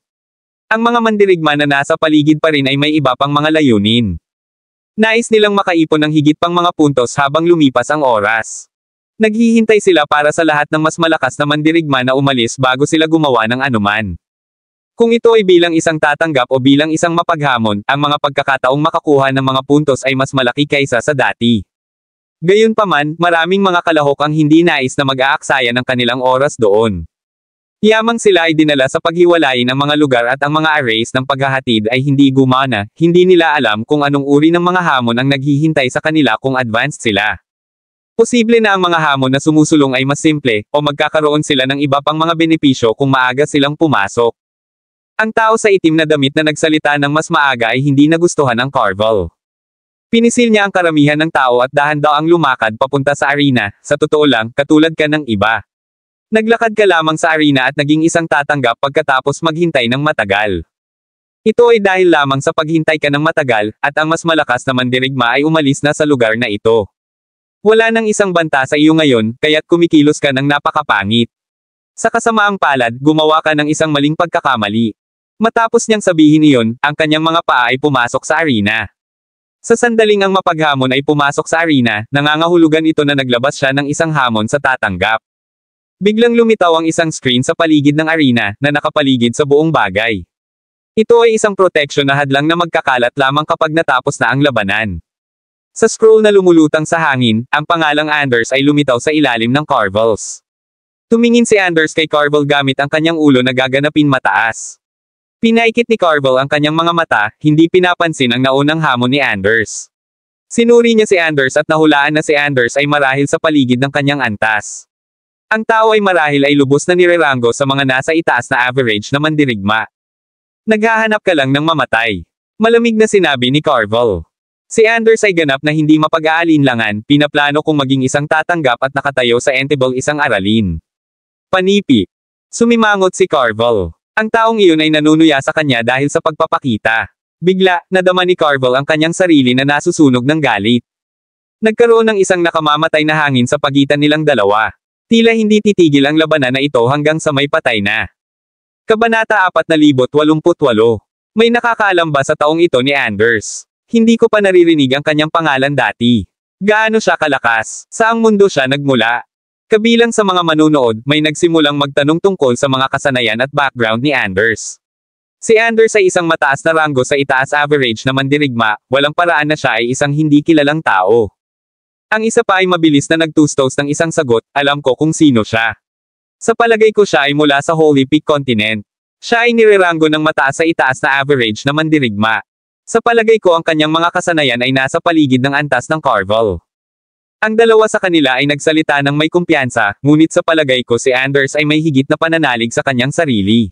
Speaker 2: Ang mga mandirigma na nasa paligid pa rin ay may iba pang mga layunin. Nais nilang makaipon ng higit pang mga puntos habang lumipas ang oras. Naghihintay sila para sa lahat ng mas malakas na mandirigma na umalis bago sila gumawa ng anuman. Kung ito ay bilang isang tatanggap o bilang isang mapaghamon, ang mga pagkakataong makakuha ng mga puntos ay mas malaki kaysa sa dati. Gayunpaman, maraming mga kalahok ang hindi nais na mag-aaksaya ng kanilang oras doon. Yamang sila ay dinala sa paghiwalayin ng mga lugar at ang mga arrays ng paghahatid ay hindi gumana, hindi nila alam kung anong uri ng mga hamon ang naghihintay sa kanila kung advanced sila. Posible na ang mga hamon na sumusulong ay mas simple, o magkakaroon sila ng iba pang mga benepisyo kung maaga silang pumasok. Ang tao sa itim na damit na nagsalita ng mas maaga ay hindi nagustuhan ng Carvel. Pinisil niya ang karamihan ng tao at dahan daw ang lumakad papunta sa arena, sa totoo lang, katulad ka ng iba. Naglakad ka lamang sa arena at naging isang tatanggap pagkatapos maghintay ng matagal. Ito ay dahil lamang sa paghintay ka ng matagal, at ang mas malakas na mandirigma ay umalis na sa lugar na ito. Wala nang isang banta sa iyo ngayon, kaya't kumikilos ka ng napakapangit. Sa kasamaang palad, gumawa ka ng isang maling pagkakamali. Matapos niyang sabihin iyon, ang kanyang mga paa ay pumasok sa arena. Sa sandaling ang mapaghamon ay pumasok sa arena, nangangahulugan ito na naglabas siya ng isang hamon sa tatanggap. Biglang lumitaw ang isang screen sa paligid ng arena, na nakapaligid sa buong bagay. Ito ay isang protection na hadlang na magkakalat lamang kapag natapos na ang labanan. Sa scroll na lumulutang sa hangin, ang pangalang Anders ay lumitaw sa ilalim ng Carvels. Tumingin si Anders kay Carvel gamit ang kanyang ulo na gaganapin mataas. Pinaikit ni Carvel ang kanyang mga mata, hindi pinapansin ang naunang hamon ni Anders. Sinuri niya si Anders at nahulaan na si Anders ay marahil sa paligid ng kanyang antas. Ang tao ay marahil ay lubos na nirerango sa mga nasa itaas na average na mandirigma. Naghahanap ka lang ng mamatay. Malamig na sinabi ni Carvel. Si Anders ay ganap na hindi mapag-aalinlangan, pinaplano kung maging isang tatanggap at nakatayo sa entable isang aralin. Panipi. Sumimangot si Carvel. Ang taong iyon ay nanunuya sa kanya dahil sa pagpapakita. Bigla, nadama ni Carvel ang kanyang sarili na nasusunog ng galit. Nagkaroon ng isang nakamamatay na hangin sa pagitan nilang dalawa. Tila hindi titigil ang labanan na ito hanggang sa may patay na. Kabanata 4088. May nakakaalam ba sa taong ito ni Anders? Hindi ko pa naririnig ang kanyang pangalan dati. Gaano siya kalakas? Saang mundo siya nagmula? Kabilang sa mga manunood, may nagsimulang magtanong tungkol sa mga kasanayan at background ni Anders. Si Anders ay isang mataas na ranggo sa itaas average na mandirigma, walang paraan na siya ay isang hindi kilalang tao. Ang isa pa ay mabilis na nagtustos ng isang sagot, alam ko kung sino siya. Sa palagay ko siya ay mula sa Holy Peak Continent. Siya ay nirerango ng mataas sa itaas na average na mandirigma. Sa palagay ko ang kanyang mga kasanayan ay nasa paligid ng antas ng Carvel. Ang dalawa sa kanila ay nagsalita ng may kumpiyansa, ngunit sa palagay ko si Anders ay may higit na pananalig sa kanyang sarili.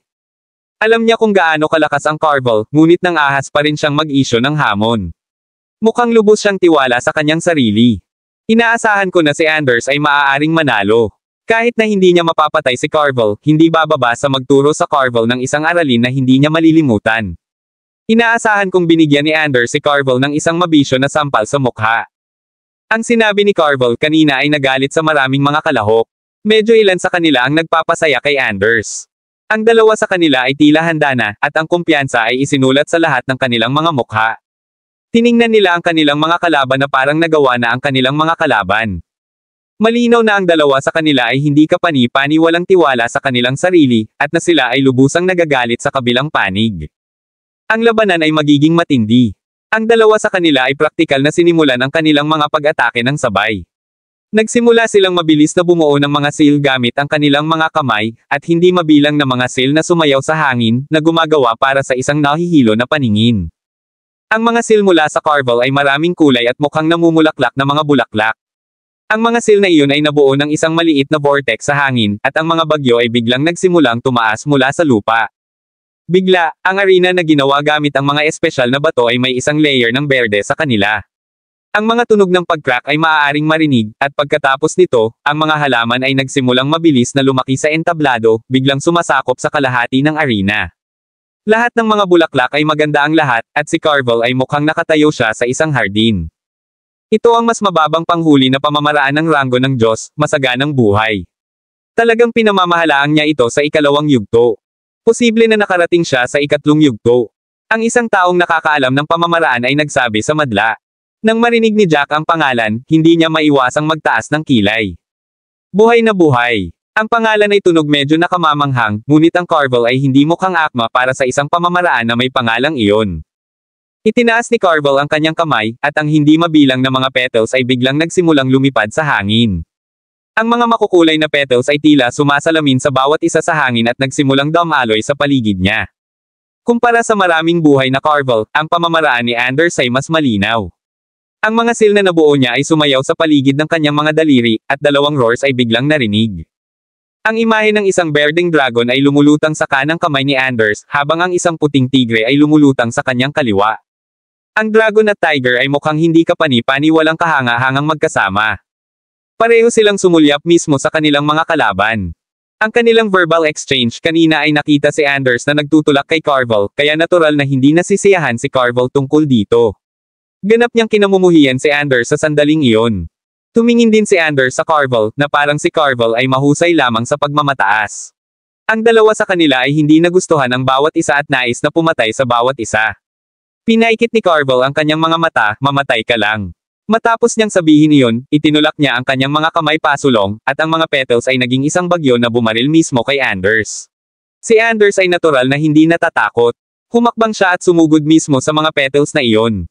Speaker 2: Alam niya kung gaano kalakas ang Carvel, ngunit nang ahas pa rin siyang mag-isyo ng hamon. Mukhang lubos siyang tiwala sa kanyang sarili. Inaasahan ko na si Anders ay maaaring manalo. Kahit na hindi niya mapapatay si Carvel, hindi bababa sa magturo sa Carvel ng isang aralin na hindi niya malilimutan. Inaasahan kong binigyan ni Anders si Carvel ng isang mabisyo na sampal sa mukha. Ang sinabi ni Carvel kanina ay nagalit sa maraming mga kalahok. Medyo ilan sa kanila ang nagpapasaya kay Anders. Ang dalawa sa kanila ay tila handa na, at ang kumpiyansa ay isinulat sa lahat ng kanilang mga mukha. Tiningnan nila ang kanilang mga kalaban na parang nagawa na ang kanilang mga kalaban. Malinaw na ang dalawa sa kanila ay hindi kapani-pani walang tiwala sa kanilang sarili, at na sila ay lubusang nagagalit sa kabilang panig. Ang labanan ay magiging matindi. Ang dalawa sa kanila ay praktikal na sinimulan ang kanilang mga pag-atake ng sabay. Nagsimula silang mabilis na bumuo ng mga seal gamit ang kanilang mga kamay, at hindi mabilang na mga seal na sumayaw sa hangin, na gumagawa para sa isang nahihilo na paningin. Ang mga seal mula sa Carvel ay maraming kulay at mukhang namumulaklak na mga bulaklak. Ang mga seal na iyon ay nabuo ng isang maliit na vortex sa hangin, at ang mga bagyo ay biglang nagsimulang tumaas mula sa lupa. Bigla, ang arena na ginawa gamit ang mga espesyal na bato ay may isang layer ng berde sa kanila. Ang mga tunog ng pag-crack ay maaaring marinig, at pagkatapos nito, ang mga halaman ay nagsimulang mabilis na lumaki sa entablado, biglang sumasakop sa kalahati ng arena. Lahat ng mga bulaklak ay maganda ang lahat, at si Carvel ay mukhang nakatayo siya sa isang hardin. Ito ang mas mababang panghuli na pamamaraan ng ranggo ng Diyos, masaganang buhay. Talagang pinamamahalaan niya ito sa ikalawang yugto. Posible na nakarating siya sa ikatlong yugto. Ang isang taong nakakaalam ng pamamaraan ay nagsabi sa madla. Nang marinig ni Jack ang pangalan, hindi niya maiwasang magtaas ng kilay. Buhay na buhay. Ang pangalan ay tunog medyo nakamamanghang, ngunit ang Carvel ay hindi mukhang akma para sa isang pamamaraan na may pangalang iyon. Itinaas ni Carvel ang kanyang kamay, at ang hindi mabilang na mga petals ay biglang nagsimulang lumipad sa hangin. Ang mga makukulay na petals ay tila sumasalamin sa bawat isa sa hangin at nagsimulang dumaloy sa paligid niya. Kumpara sa maraming buhay na Carvel, ang pamamaraan ni Anders ay mas malinaw. Ang mga seal na nabuo niya ay sumayaw sa paligid ng kanyang mga daliri, at dalawang roars ay biglang narinig. Ang imahe ng isang berdeng dragon ay lumulutang sa kanang kamay ni Anders, habang ang isang puting tigre ay lumulutang sa kanyang kaliwa. Ang dragon at tiger ay mukhang hindi kapani-pani walang kahanga-hangang magkasama. Pareho silang sumulyap mismo sa kanilang mga kalaban. Ang kanilang verbal exchange kanina ay nakita si Anders na nagtutulak kay Carvel, kaya natural na hindi nasisiyahan si Carvel tungkol dito. Ganap niyang kinamumuhian si Anders sa sandaling iyon. Tumingin din si Anders sa Carvel, na parang si Carvel ay mahusay lamang sa pagmamataas. Ang dalawa sa kanila ay hindi nagustuhan ang bawat isa at nais na pumatay sa bawat isa. Pinaikit ni Carvel ang kanyang mga mata, mamatay ka lang. Matapos niyang sabihin iyon, itinulak niya ang kanyang mga kamay pasulong, at ang mga petals ay naging isang bagyo na bumaril mismo kay Anders. Si Anders ay natural na hindi natatakot. Humakbang siya at sumugod mismo sa mga petals na iyon.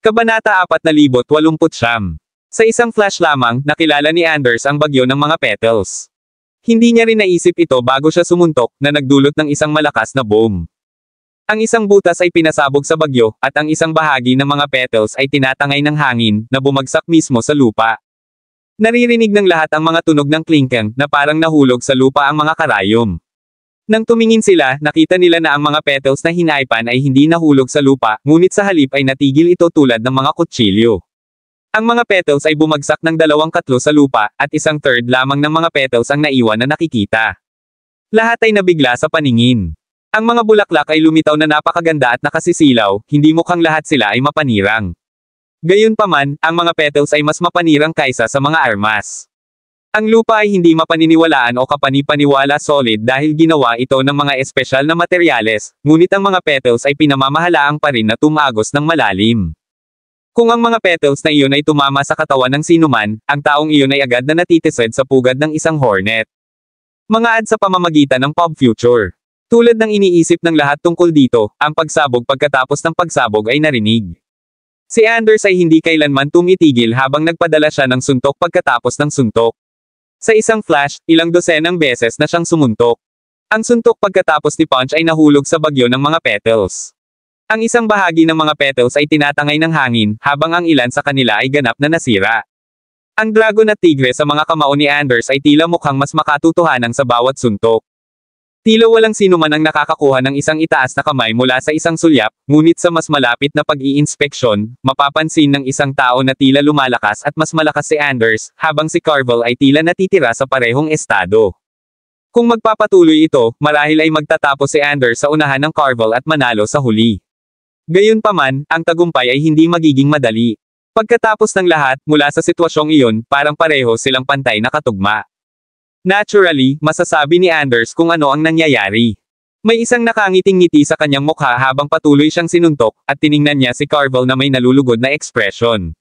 Speaker 2: Kabanata 4089. Sa isang flash lamang, nakilala ni Anders ang bagyo ng mga petals. Hindi niya rin naisip ito bago siya sumuntok, na nagdulot ng isang malakas na boom. Ang isang butas ay pinasabog sa bagyo, at ang isang bahagi ng mga petals ay tinatangay ng hangin, na bumagsak mismo sa lupa. Naririnig ng lahat ang mga tunog ng klingkang, na parang nahulog sa lupa ang mga karayom. Nang tumingin sila, nakita nila na ang mga petals na hinaipan ay hindi nahulog sa lupa, ngunit sa halip ay natigil ito tulad ng mga kutsilyo. Ang mga petals ay bumagsak ng 2/3 sa lupa, at 1/3 lamang ng mga petals ang naiwan na nakikita. Lahat ay nabigla sa paningin. Ang mga bulaklak ay lumitaw na napakaganda at nakasisilaw, hindi mukhang lahat sila ay mapanirang. Gayunpaman, ang mga petals ay mas mapanirang kaysa sa mga armas. Ang lupa ay hindi mapaniniwalaan o kapani-paniwala solid dahil ginawa ito ng mga espesyal na materyales, ngunit ang mga petals ay pinamamahalaang pa rin na tumagos ng malalim. Kung ang mga petals na iyon ay tumama sa katawan ng sinuman, ang taong iyon ay agad na natitisod sa pugad ng isang hornet. Mga ad sa pamamagitan ng pop future. Tulad ng iniisip ng lahat tungkol dito, ang pagsabog pagkatapos ng pagsabog ay narinig. Si Anders ay hindi kailanman tumitigil habang nagpadala siya ng suntok pagkatapos ng suntok. Sa isang flash, ilang dosenang beses na siyang sumuntok. Ang suntok pagkatapos ni Punch ay nahulog sa bagyo ng mga petals. Ang isang bahagi ng mga petals ay tinatangay ng hangin, habang ang ilan sa kanila ay ganap na nasira. Ang dragon at tigre sa mga kamao ni Anders ay tila mukhang mas makatutuhanan sa bawat suntok. Tila walang sino man ang nakakakuha ng isang itaas na kamay mula sa isang sulyap, ngunit sa mas malapit na pag-iinspeksyon, mapapansin ng isang tao na tila lumalakas at mas malakas si Anders, habang si Carvel ay tila natitira sa parehong estado. Kung magpapatuloy ito, marahil ay magtatapos si Anders sa unahan ng Carvel at manalo sa huli. Gayunpaman, ang tagumpay ay hindi magiging madali. Pagkatapos ng lahat, mula sa sitwasyong iyon, parang pareho silang pantay na katugma. Naturally, masasabi ni Anders kung ano ang nangyayari. May isang nakangiting-ngiti sa kanyang mukha habang patuloy siyang sinuntok, at tiningnan niya si Carvel na may nalulugod na ekspresyon.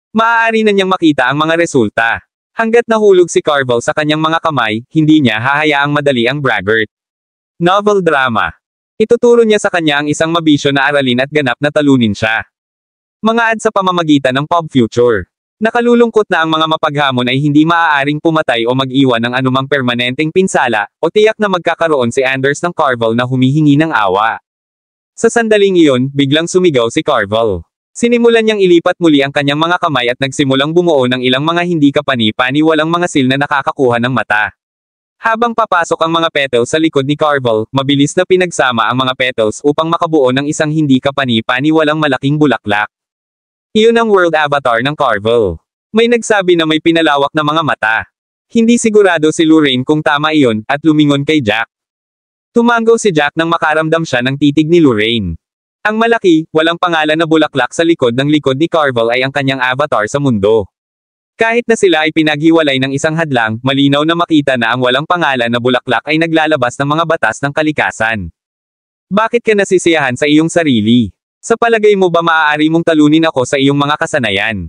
Speaker 2: Maaari na niyang makita ang mga resulta. Hanggat nahulog si Carvel sa kanyang mga kamay, hindi niya hahayaang madali ang braggart. Novel drama. Ituturo niya sa kanya ang isang mabisyo na aralin at ganap na talunin siya. Mga ad sa pamamagitan ng pop future. Nakalulungkot na ang mga mapaghamon ay hindi maaaring pumatay o mag-iwan ng anumang permanenteng pinsala, o tiyak na magkakaroon si Anders ng Carvel na humihingi ng awa. Sa sandaling iyon, biglang sumigaw si Carvel. Sinimulan niyang ilipat muli ang kanyang mga kamay at nagsimulang bumuo ng ilang mga hindi kapani-paniwalang mga sil na nakakakuha ng mata. Habang papasok ang mga petals sa likod ni Carvel, mabilis na pinagsama ang mga petals upang makabuo ng isang hindi kapani-paniwalang malaking bulaklak. Iyon ang world avatar ng Carvel. May nagsabi na may pinalawak na mga mata. Hindi sigurado si Lorraine kung tama iyon, at lumingon kay Jack. Tumango si Jack nang makaramdam siya ng titig ni Lorraine. Ang malaki, walang pangalan na bulaklak sa likod ng likod ni Carvel ay ang kanyang avatar sa mundo. Kahit na sila ay pinaghiwalay ng isang hadlang, malinaw na makita na ang walang pangalan na bulaklak ay naglalabas ng mga batas ng kalikasan. Bakit ka nasisiyahan sa iyong sarili? Sa palagay mo ba maaari mong talunin ako sa iyong mga kasanayan?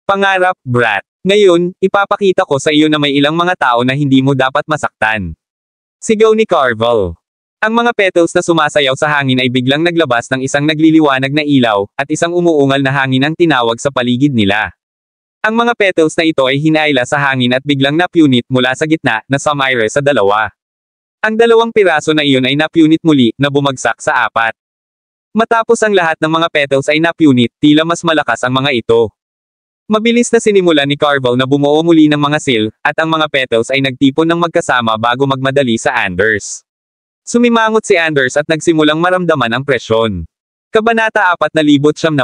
Speaker 2: Pangarap, brat. Ngayon, ipapakita ko sa iyo na may ilang mga tao na hindi mo dapat masaktan. Sigaw ni Carvel. Ang mga petals na sumasayaw sa hangin ay biglang naglabas ng isang nagliliwanag na ilaw, at isang umuungal na hangin ang tinawag sa paligid nila. Ang mga petals na ito ay hinaila sa hangin at biglang napunit mula sa gitna, na sumire sa dalawa. Ang dalawang piraso na iyon ay napunit muli, na bumagsak sa apat. Matapos ang lahat ng mga petals ay napunit, tila mas malakas ang mga ito. Mabilis na sinimulan ni Carvel na bumuo muli ng mga sil, at ang mga petals ay nagtipon ng magkasama bago magmadali sa Anders. Sumimangot si Anders at nagsimulang maramdaman ang presyon. Kabanata 4,900.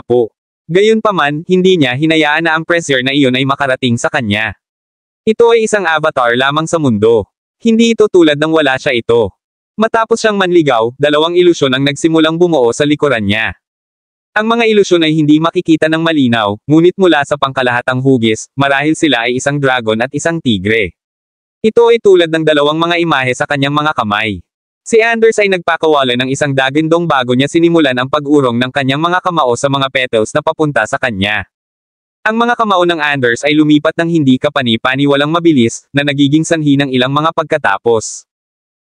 Speaker 2: Gayunpaman, hindi niya hinayaan na ang pressure na iyon ay makarating sa kanya. Ito ay isang avatar lamang sa mundo. Hindi ito tulad ng wala siya ito. Matapos siyang manligaw, dalawang ilusyon ang nagsimulang bumuo sa likuran niya. Ang mga ilusyon ay hindi makikita ng malinaw, ngunit mula sa pangkalahatang hugis, marahil sila ay isang dragon at isang tigre. Ito ay tulad ng dalawang mga imahe sa kanyang mga kamay. Si Anders ay nagpakawala ng isang dagindong bago niya sinimulan ang pag-urong ng kanyang mga kamao sa mga petals na papunta sa kanya. Ang mga kamao ng Anders ay lumipat ng hindi kapani-paniwalang mabilis, na nagiging sanhi ng ilang mga pagkatapos.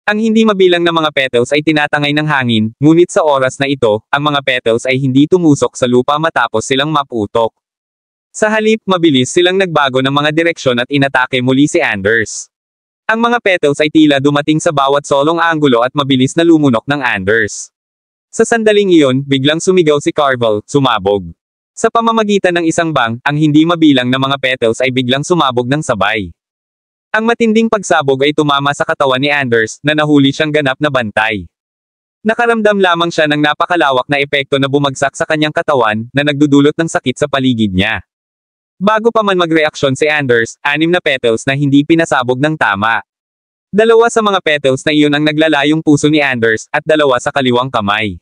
Speaker 2: Ang hindi mabilang na mga petals ay tinatangay ng hangin, ngunit sa oras na ito, ang mga petals ay hindi tumusok sa lupa matapos silang maputok. Sa halip, mabilis silang nagbago ng mga direksyon at inatake muli si Anders. Ang mga petals ay tila dumating sa bawat solong anggulo at mabilis na lumunok ng Anders. Sa sandaling iyon, biglang sumigaw si Carvel, sumabog. Sa pamamagitan ng isang bang, ang hindi mabilang na mga petals ay biglang sumabog ng sabay. Ang matinding pagsabog ay tumama sa katawan ni Anders, na nahuli siyang ganap na bantay. Nakaramdam lamang siya ng napakalawak na epekto na bumagsak sa kanyang katawan, na nagdudulot ng sakit sa paligid niya. Bago pa man magreaksyon si Anders, 6 na petals na hindi pinasabog ng tama. 2 sa mga petals na iyon ang naglalayong puso ni Anders, at 2 sa kaliwang kamay.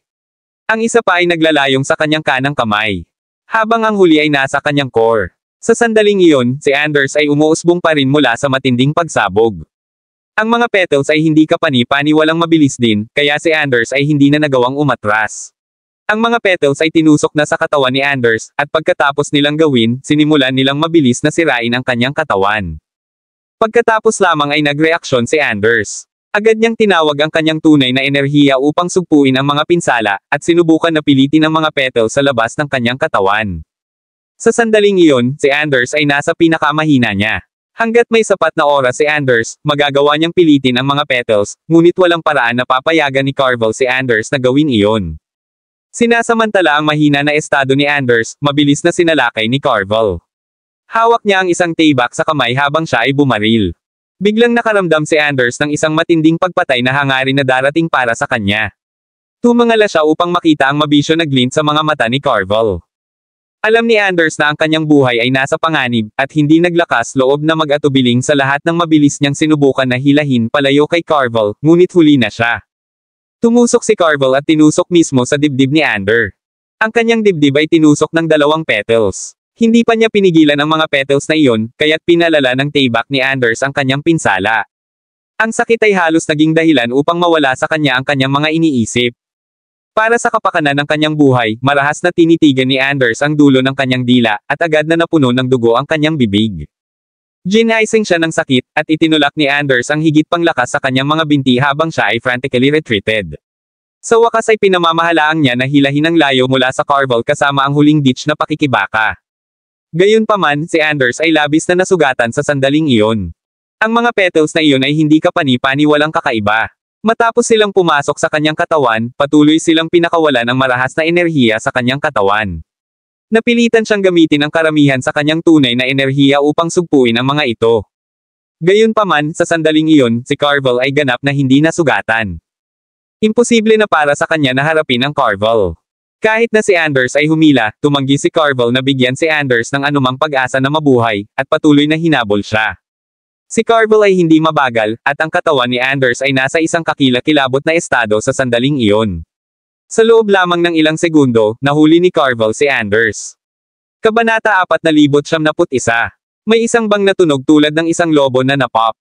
Speaker 2: Ang isa pa ay naglalayong sa kanyang kanang kamay. Habang ang huli ay nasa kanyang core. Sa sandaling iyon, si Anders ay umuusbong pa rin mula sa matinding pagsabog. Ang mga petals ay hindi kapani-paniwalang mabilis din, kaya si Anders ay hindi na nagawang umatras. Ang mga petals ay tinusok na sa katawan ni Anders, at pagkatapos nilang gawin, sinimulan nilang mabilis na sirain ang kanyang katawan. Pagkatapos lamang ay nagreaksyon si Anders. Agad niyang tinawag ang kanyang tunay na enerhiya upang sugpuin ang mga pinsala, at sinubukan na pilitin ang mga petals sa labas ng kanyang katawan. Sa sandaling iyon, si Anders ay nasa pinakamahina niya. Hanggat may sapat na oras si Anders, magagawa niyang pilitin ang mga petals, ngunit walang paraan na papayagan ni Carvel si Anders na gawin iyon. Sinasamantala ang mahina na estado ni Anders, mabilis na sinalakay ni Carvel. Hawak niya ang isang taybak sa kamay habang siya ay bumaril. Biglang nakaramdam si Anders ng isang matinding pagpatay na hangarin na darating para sa kanya. Tumangala siya upang makita ang mabisyo na glint sa mga mata ni Carvel. Alam ni Anders na ang kanyang buhay ay nasa panganib, at hindi naglakas loob na mag-atubiling sa lahat ng mabilis niyang sinubukan na hilahin palayo kay Carvel, ngunit huli na siya. Tumusok si Carvel at tinusok mismo sa dibdib ni Ander. Ang kanyang dibdib ay tinusok ng 2 petals. Hindi pa niya pinigilan ang mga petals na iyon, kaya't pinalala ng taybak ni Anders ang kanyang pinsala. Ang sakit ay halos naging dahilan upang mawala sa kanya ang kanyang mga iniisip. Para sa kapakanan ng kanyang buhay, marahas na tinitigan ni Anders ang dulo ng kanyang dila, at agad na napuno ng dugo ang kanyang bibig. Ginising siya ng sakit, at itinulak ni Anders ang higit pang lakas sa kanyang mga binti habang siya ay frantically retreated. Sa wakas ay pinamamahalaang niya na hilahin ang layo mula sa Carvel kasama ang huling ditch na pakikibaka. Gayunpaman, si Anders ay labis na nasugatan sa sandaling iyon. Ang mga petals na iyon ay hindi kapani-paniwalang kakaiba. Matapos silang pumasok sa kanyang katawan, patuloy silang pinakawalan ng marahas na enerhiya sa kanyang katawan. Napilitan siyang gamitin ang karamihan sa kanyang tunay na enerhiya upang sugpuin ang mga ito. Gayunpaman, sa sandaling iyon, si Carvel ay ganap na hindi nasugatan. Imposible na para sa kanya na harapin ang Carvel. Kahit na si Anders ay humila, tumanggi si Carvel na bigyan si Anders ng anumang pag-asa na mabuhay, at patuloy na hinabol siya. Si Carvel ay hindi mabagal, at ang katawan ni Anders ay nasa isang kakilakilabot na estado sa sandaling iyon. Sa loob lamang ng ilang segundo, nahuli ni Carvel si Anders. Kabanata 4091. May isang bang na tunog tulad ng isang lobo na napop.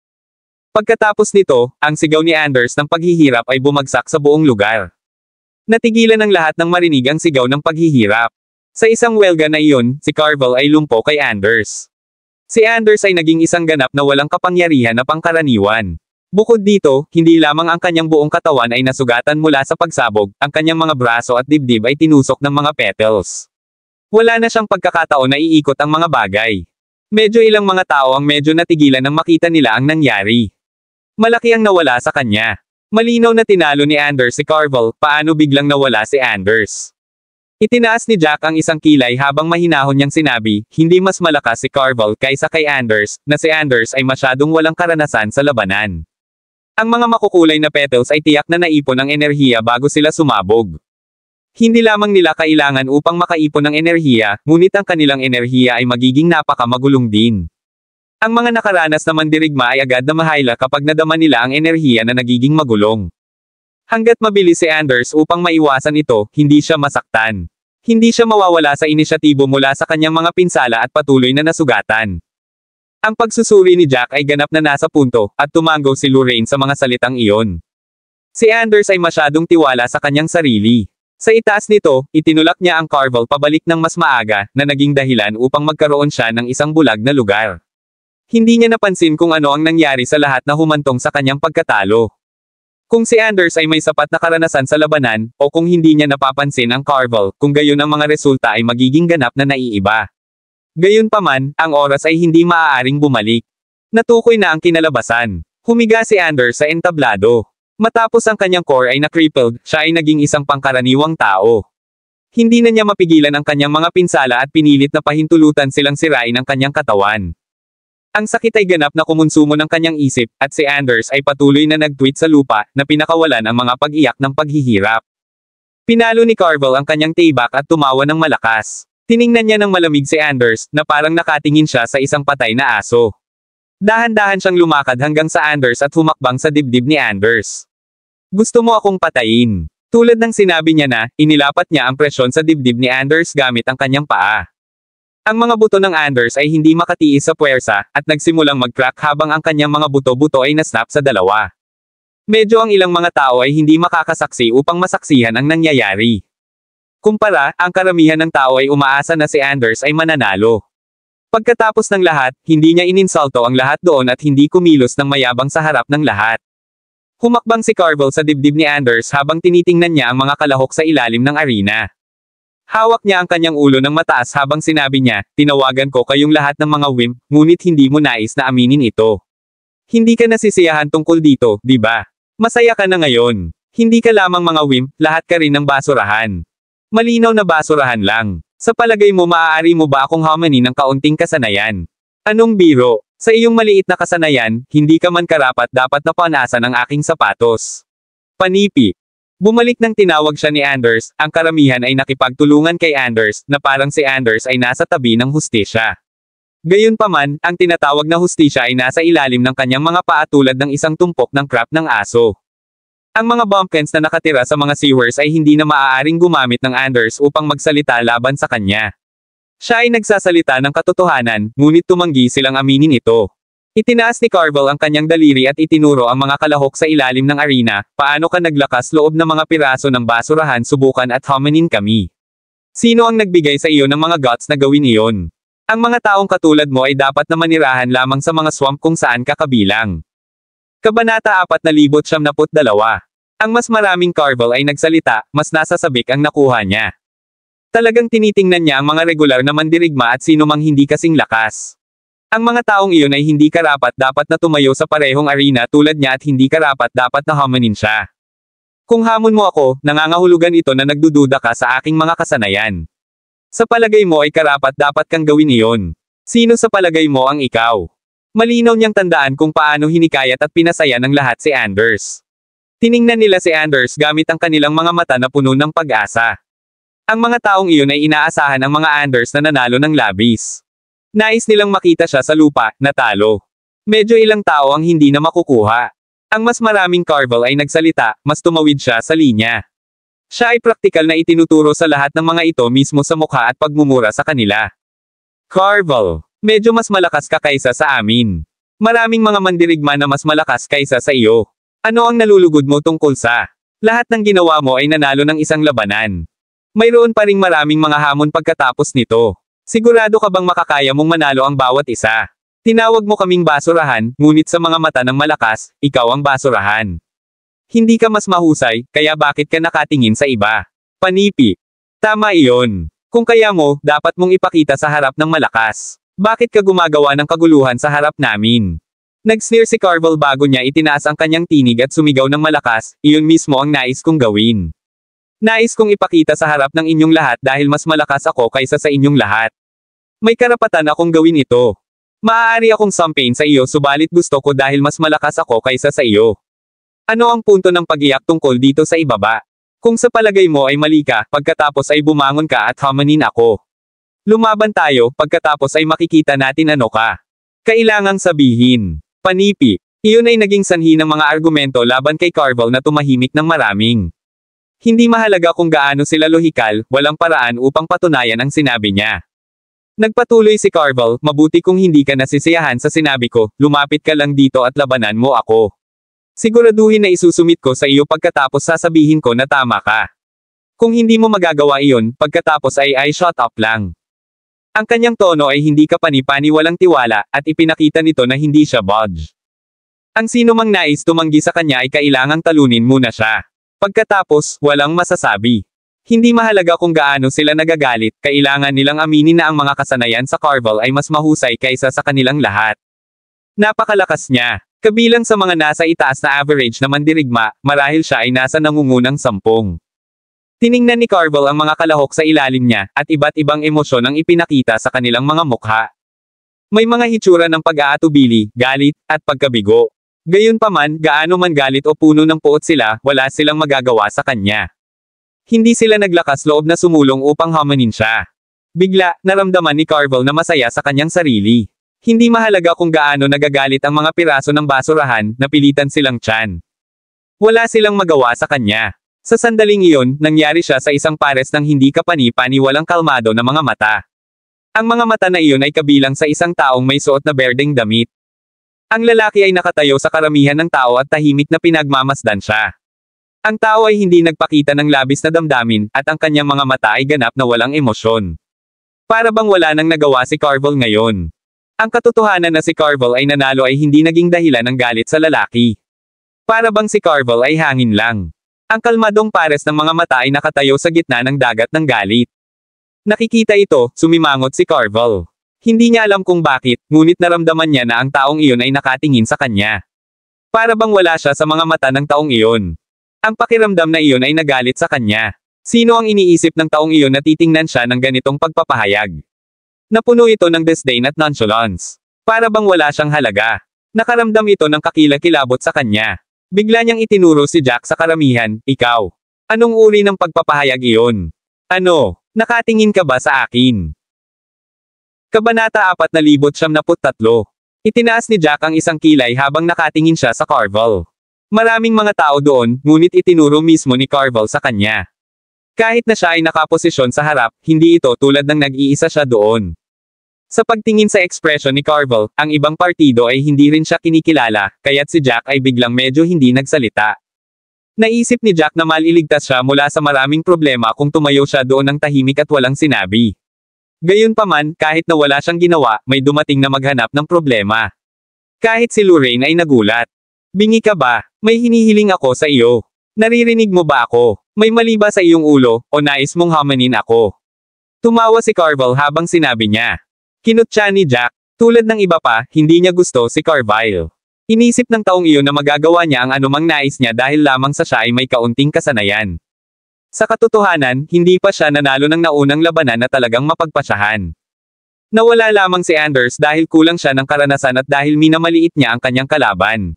Speaker 2: Pagkatapos nito, ang sigaw ni Anders ng paghihirap ay bumagsak sa buong lugar. Natigilan ng lahat ng marinig ang sigaw ng paghihirap. Sa isang welga na iyon, si Carvel ay lumpo kay Anders. Si Anders ay naging isang ganap na walang kapangyarihan na pangkaraniwan. Bukod dito, hindi lamang ang kanyang buong katawan ay nasugatan mula sa pagsabog, ang kanyang mga braso at dibdib ay tinusok ng mga petals. Wala na siyang pagkakataon na iikot ang mga bagay. Medyo ilang mga tao ang medyo natigilan nang makita nila ang nangyari. Malaki ang nawala sa kanya. Malinaw na tinalo ni Anders si Carvel, paano biglang nawala si Anders? Itinaas ni Jack ang isang kilay habang mahinahon niyang sinabi, hindi mas malakas si Carvel kaysa kay Anders, na si Anders ay masyadong walang karanasan sa labanan. Ang mga makukulay na petals ay tiyak na naipon ang enerhiya bago sila sumabog. Hindi lamang nila kailangan upang makaipon ng enerhiya, ngunit ang kanilang enerhiya ay magiging napakamagulong din. Ang mga nakaranas na mandirigma ay agad na mahayla kapag nadama nila ang enerhiya na nagiging magulong. Hanggat mabilis si Anders upang maiwasan ito, hindi siya masaktan. Hindi siya mawawala sa inisyatibo mula sa kanyang mga pinsala at patuloy na nasugatan. Ang pagsusuri ni Jack ay ganap na nasa punto, at tumango si Lorraine sa mga salitang iyon. Si Anders ay masyadong tiwala sa kanyang sarili. Sa itaas nito, itinulak niya ang Carvel pabalik ng mas maaga, na naging dahilan upang magkaroon siya ng isang bulag na lugar. Hindi niya napansin kung ano ang nangyari sa lahat na humantong sa kanyang pagkatalo. Kung si Anders ay may sapat na karanasan sa labanan, o kung hindi niya napapansin ang Carvel, kung gayon ang mga resulta ay magiging ganap na naiiba. Gayunpaman, ang oras ay hindi maaaring bumalik. Natukoy na ang kinalabasan. Humiga si Anders sa entablado. Matapos ang kanyang core ay na-crippled, siya ay naging isang pangkaraniwang tao. Hindi na niya mapigilan ang kanyang mga pinsala at pinilit na pahintulutan silang sirain ang kanyang katawan. Ang sakit ay ganap na kumonsumo ng kanyang isip, at si Anders ay patuloy na nag-tweet sa lupa, na pinakawalan ang mga pag-iyak ng paghihirap. Pinalo ni Carvel ang kanyang tibak at tumawa ng malakas. Tiningnan niya ng malamig si Anders, na parang nakatingin siya sa isang patay na aso. Dahan-dahan siyang lumakad hanggang sa Anders at humakbang sa dibdib ni Anders. Gusto mo akong patayin? Tulad ng sinabi niya na, inilapat niya ang presyon sa dibdib ni Anders gamit ang kanyang paa. Ang mga buto ng Anders ay hindi makatiis sa puwersa, at nagsimulang mag-crack habang ang kanyang mga buto-buto ay nasnap sa dalawa. Medyo ang ilang mga tao ay hindi makakasaksi upang masaksihan ang nangyayari. Kumpara, ang karamihan ng tao ay umaasa na si Anders ay mananalo. Pagkatapos ng lahat, hindi niya ininsulto ang lahat doon at hindi kumilos ng mayabang sa harap ng lahat. Humakbang si Carvel sa dibdib ni Anders habang tinitingnan niya ang mga kalahok sa ilalim ng arena. Hawak niya ang kanyang ulo ng mataas habang sinabi niya, tinawagan ko kayong lahat ng mga wimp, ngunit hindi mo nais na aminin ito. Hindi ka nasisiyahan tungkol dito, di ba? Masaya ka na ngayon. Hindi ka lamang mga wimp, lahat ka rin ng basurahan. Malinaw na basurahan lang. Sa palagay mo maaari mo ba akong hamanin ng kaunting kasanayan? Anong biro? Sa iyong maliit na kasanayan, hindi ka man karapat dapat na panasan ang aking sapatos. Panipi. Bumalik nang tinawag siya ni Anders, ang karamihan ay nakipagtulungan kay Anders, na parang si Anders ay nasa tabi ng hustisya. Gayunpaman, ang tinatawag na hustisya ay nasa ilalim ng kanyang mga paa tulad ng isang tumpok ng crap ng aso. Ang mga bumpkins na nakatira sa mga sewers ay hindi na maaaring gumamit ng Anders upang magsalita laban sa kanya. Siya ay nagsasalita ng katotohanan, ngunit tumanggi silang aminin ito. Itinaas ni Carvel ang kanyang daliri at itinuro ang mga kalahok sa ilalim ng arena. Paano ka naglakas loob ng mga piraso ng basurahan, subukan at hominin kami? Sino ang nagbigay sa iyo ng mga guts na gawin iyon? Ang mga taong katulad mo ay dapat na manirahan lamang sa mga swamp kung saan ka kabilang. Kabanata 4,072. Ang mas maraming Carvel ay nagsalita, mas nasasabik ang nakuha niya. Talagang tinitingnan niya ang mga regular na mandirigma at sino mang hindi kasing lakas. Ang mga taong iyon ay hindi karapat dapat na tumayo sa parehong arena tulad niya at hindi karapat dapat na hominin siya. Kung hamon mo ako, nangangahulugan ito na nagdududa ka sa aking mga kasanayan. Sa palagay mo ay karapat dapat kang gawin iyon. Sino sa palagay mo ang ikaw? Malinaw niyang tandaan kung paano hinikayat at pinasaya ng lahat si Anders. Tiningnan nila si Anders gamit ang kanilang mga mata na puno ng pag-asa. Ang mga taong iyon ay inaasahan ang mga Anders na nanalo ng labis. Nais nilang makita siya sa lupa, natalo. Medyo ilang tao ang hindi na makukuha. Ang mas maraming Carvel ay nagsalita, mas tumawid siya sa linya. Siya ay praktikal na itinuturo sa lahat ng mga ito mismo sa mukha at pagmumura sa kanila. Carvel, medyo mas malakas ka kaysa sa amin. Maraming mga mandirigma na mas malakas kaysa sa iyo. Ano ang nalulugod mo tungkol sa? Lahat ng ginawa mo ay nanalo ng isang labanan. Mayroon pa ring maraming mga hamon pagkatapos nito. Sigurado ka bang makakaya mong manalo ang bawat isa? Tinawag mo kaming basurahan, ngunit sa mga mata ng malakas, ikaw ang basurahan. Hindi ka mas mahusay, kaya bakit ka nakatingin sa iba? Panipi. Tama iyon. Kung kaya mo, dapat mong ipakita sa harap ng malakas. Bakit ka gumagawa ng kaguluhan sa harap namin? Nag-sneer si Carvel bago niya itinaas ang kanyang tinig at sumigaw ng malakas, iyon mismo ang nais kong gawin. Nais kong ipakita sa harap ng inyong lahat dahil mas malakas ako kaysa sa inyong lahat. May karapatan akong gawin ito. Maaari akong sampain sa iyo subalit gusto ko dahil mas malakas ako kaysa sa iyo. Ano ang punto ng pag-iyak tungkol dito sa ibaba? Kung sa palagay mo ay mali ka, pagkatapos ay bumangon ka at hominin ako. Lumaban tayo, pagkatapos ay makikita natin ano ka. Kailangang sabihin. Panipi. Iyon ay naging sanhi ng mga argumento laban kay Carvel na tumahimik ng maraming. Hindi mahalaga kung gaano sila lohikal, walang paraan upang patunayan ang sinabi niya. Nagpatuloy si Carvel, mabuti kung hindi ka nasisiyahan sa sinabi ko, lumapit ka lang dito at labanan mo ako. Siguraduhin na isusumit ko sa iyo pagkatapos sasabihin ko na tama ka. Kung hindi mo magagawa iyon, pagkatapos ay shut up lang. Ang kanyang tono ay hindi kapani-pani walang tiwala, at ipinakita nito na hindi siya budge. Ang sino mang nais tumanggi sa kanya ay kailangang talunin muna siya. Pagkatapos, walang masasabi. Hindi mahalaga kung gaano sila nagagalit, kailangan nilang aminin na ang mga kasanayan sa Carvel ay mas mahusay kaysa sa kanilang lahat. Napakalakas niya. Kabilang sa mga nasa itaas na average na mandirigma, marahil siya ay nasa nangungunang 10. Tiningnan ni Carvel ang mga kalahok sa ilalim niya, at iba't ibang emosyon ang ipinakita sa kanilang mga mukha. May mga hitsura ng pag-aatubili, galit, at pagkabigo. Gayunpaman, gaano man galit o puno ng puot sila, wala silang magagawa sa kanya. Hindi sila naglakas loob na sumulong upang hominin siya. Bigla, naramdaman ni Carvel na masaya sa kanyang sarili. Hindi mahalaga kung gaano nagagalit ang mga piraso ng basurahan, napilitan silang tiyan. Wala silang magawa sa kanya. Sa sandaling iyon, nangyari siya sa isang pares ng hindi kapani-pani walang kalmado na mga mata. Ang mga mata na iyon ay kabilang sa isang taong may suot na berdeng damit. Ang lalaki ay nakatayo sa karamihan ng tao at tahimik na pinagmamasdan siya. Ang tao ay hindi nagpakita ng labis na damdamin, at ang kanyang mga mata ay ganap na walang emosyon. Para bang wala nang nagawa si Carvel ngayon. Ang katotohanan na si Carvel ay nanalo ay hindi naging dahilan ng galit sa lalaki. Para bang si Carvel ay hangin lang. Ang kalmadong pares ng mga mata ay nakatayo sa gitna ng dagat ng galit. Nakikita ito, sumimangot si Carvel. Hindi niya alam kung bakit, ngunit naramdaman niya na ang taong iyon ay nakatingin sa kanya. Para bang wala siya sa mga mata ng taong iyon. Ang pakiramdam na iyon ay nagalit sa kanya. Sino ang iniisip ng taong iyon na titingnan siya ng ganitong pagpapahayag? Napuno ito ng disdain at nonchalance. Para bang wala siyang halaga. Nakaramdam ito ng kakilakilabot sa kanya. Bigla niyang itinuro si Jack sa karamihan, ikaw. Anong uri ng pagpapahayag iyon? Ano? Nakatingin ka ba sa akin? Kabanata 4,073. Itinaas ni Jack ang isang kilay habang nakatingin siya sa Carvel. Maraming mga tao doon, ngunit itinuro mismo ni Carvel sa kanya. Kahit na siya ay nakaposisyon sa harap, hindi ito tulad ng nag-iisa siya doon. Sa pagtingin sa ekspresyon ni Carvel, ang ibang partido ay hindi rin siya kinikilala, kaya't si Jack ay biglang medyo hindi nagsalita. Naisip ni Jack na maliligtas siya mula sa maraming problema kung tumayo siya doon ng tahimik at walang sinabi. Gayunpaman, kahit na wala siyang ginawa, may dumating na maghanap ng problema. Kahit si Lorraine ay nagulat. Bingi ka ba? May hinihiling ako sa iyo. Naririnig mo ba ako? May mali ba sa iyong ulo, o nais mong hamanin ako? Tumawa si Carvel habang sinabi niya. Kinutya ni Jack. Tulad ng iba pa, hindi niya gusto si Carvel. Inisip ng taong iyon na magagawa niya ang anumang nais niya dahil lamang sa siya ay may kaunting kasanayan. Sa katotohanan, hindi pa siya nanalo ng naunang labanan na talagang mapagpasyahan. Nawala lamang si Anders dahil kulang siya ng karanasan at dahil minamaliit niya ang kanyang kalaban.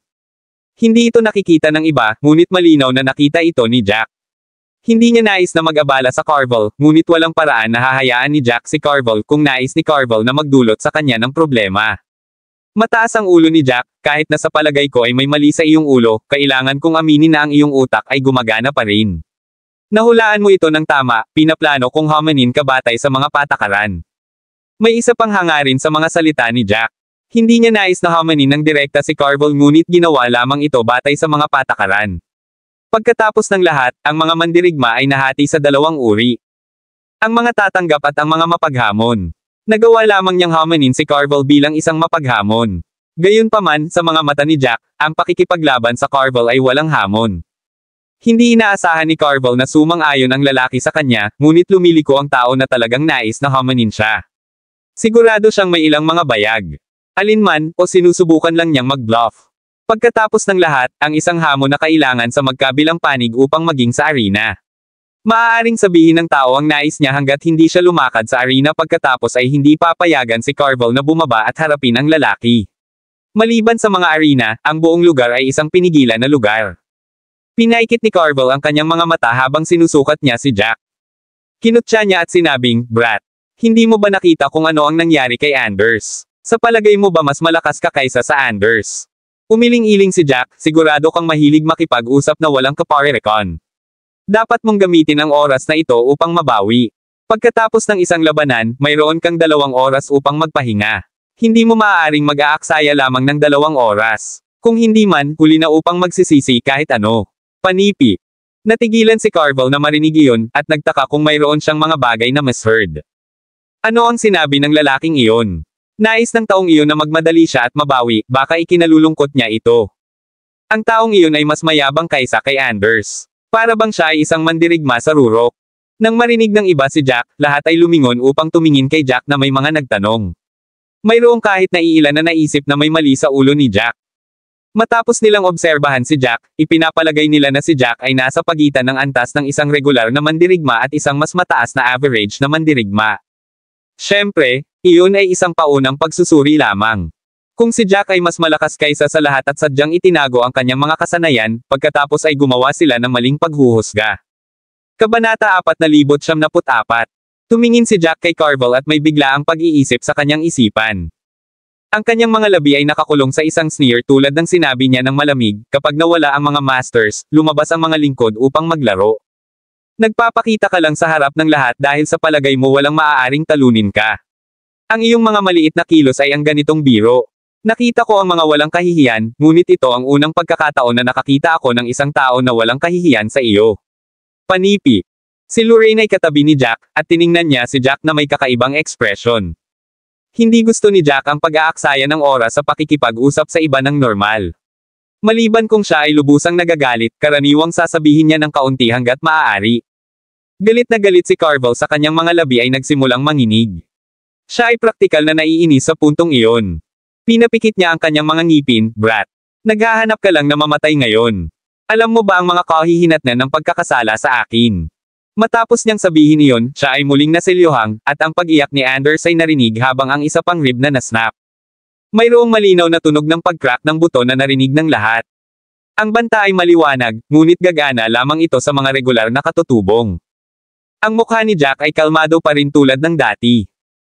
Speaker 2: Hindi ito nakikita ng iba, ngunit malinaw na nakita ito ni Jack. Hindi niya nais na mag-abala sa Carvel, ngunit walang paraan na hahayaan ni Jack si Carvel kung nais ni Carvel na magdulot sa kanya ng problema. Mataas ang ulo ni Jack, kahit na sa palagay ko ay may mali sa iyong ulo, kailangan kong aminin na ang iyong utak ay gumagana pa rin. Nahulaan mo ito ng tama, pinaplano kong hamanin ka batay sa mga patakaran. May isa pang hangarin sa mga salita ni Jack. Hindi niya nais na hamanin ng direkta si Carvel ngunit ginawa lamang ito batay sa mga patakaran. Pagkatapos ng lahat, ang mga mandirigma ay nahati sa dalawang uri. Ang mga tatanggap at ang mga mapaghamon. Nagawa lamang niyang hamanin si Carvel bilang isang mapaghamon. Gayunpaman, sa mga mata ni Jack, ang pakikipaglaban sa Carvel ay walang hamon. Hindi inaasahan ni Carvel na sumang-ayon ang lalaki sa kanya, ngunit lumiliko ang tao na talagang nais na hamanin siya. Sigurado siyang may ilang mga bayag. Alinman, o sinusubukan lang niyang mag-bluff. Pagkatapos ng lahat, ang isang hamon na kailangan sa magkabilang panig upang maging sa arena. Maaaring sabihin ng tao ang nais niya hanggat hindi siya lumakad sa arena pagkatapos ay hindi papayagan si Carvel na bumaba at harapin ang lalaki. Maliban sa mga arena, ang buong lugar ay isang pinigilan na lugar. Pinaikit ni Carvel ang kanyang mga mata habang sinusukat niya si Jack. Kinutya niya at sinabing, Brat, hindi mo ba nakita kung ano ang nangyari kay Anders? Sa palagay mo ba mas malakas ka kaysa sa Anders? Umiling-iling si Jack, sigurado kang mahilig makipag-usap na walang kaparerekon. Dapat mong gamitin ang oras na ito upang mabawi. Pagkatapos ng isang labanan, mayroon kang 2 oras upang magpahinga. Hindi mo maaaring mag-aaksaya lamang ng 2 oras. Kung hindi man, huli na upang magsisisi kahit ano. Panipi. Natigilan si Carvel na marinig iyon, at nagtaka kung mayroon siyang mga bagay na misheard. Ano ang sinabi ng lalaking iyon? Nais ng taong iyon na magmadali siya at mabawi, baka ikinalulungkot niya ito. Ang taong iyon ay mas mayabang kaysa kay Anders. Para bang siya ay isang mandirigma sa rurok. Nang marinig ng iba si Jack, lahat ay lumingon upang tumingin kay Jack na may mga nagtanong. Mayroong kahit na iilan na naisip na may mali sa ulo ni Jack. Matapos nilang obserbahan si Jack, ipinapalagay nila na si Jack ay nasa pagitan ng antas ng isang regular na mandirigma at isang mas mataas na average na mandirigma. Siyempre, iyon ay isang paunang pagsusuri lamang. Kung si Jack ay mas malakas kaysa sa lahat at sadyang itinago ang kanyang mga kasanayan, pagkatapos ay gumawa sila ng maling paghuhusga. Kabanata 4094. Tumingin si Jack kay Carvel at may biglaang pag-iisip sa kanyang isipan. Ang kanyang mga labi ay nakakulong sa isang sneer tulad ng sinabi niya ng malamig, kapag nawala ang mga masters, lumabas ang mga lingkod upang maglaro. Nagpapakita ka lang sa harap ng lahat dahil sa palagay mo walang maaaring talunin ka. Ang iyong mga maliit na kilos ay ang ganitong biro. Nakita ko ang mga walang kahihiyan, ngunit ito ang unang pagkakataon na nakakita ako ng isang tao na walang kahihiyan sa iyo. Panipi. Si Lorraine ay katabi ni Jack, at tiningnan niya si Jack na may kakaibang ekspresyon. Hindi gusto ni Jack ang pag-aaksaya ng oras sa pakikipag-usap sa iba ng normal. Maliban kung siya ay lubusang nagagalit, karaniwang sasabihin niya ng kaunti hanggat maaari. Galit na galit si Carvel sa kanyang mga labi ay nagsimulang manginig. Siya ay praktikal na naiinis sa puntong iyon. Pinapikit niya ang kanyang mga ngipin, Brat. Naghahanap ka lang na mamatay ngayon. Alam mo ba ang mga kahihinatnan ng pagkakasala sa akin? Matapos niyang sabihin iyon, siya ay muling naselyohang, at ang pag-iyak ni Anders ay narinig habang ang isa pang rib na nasnap. Mayroong malinaw na tunog ng pag-crack ng buto na narinig ng lahat. Ang banta ay maliwanag, ngunit gagana lamang ito sa mga regular na katutubong. Ang mukha ni Jack ay kalmado pa rin tulad ng dati.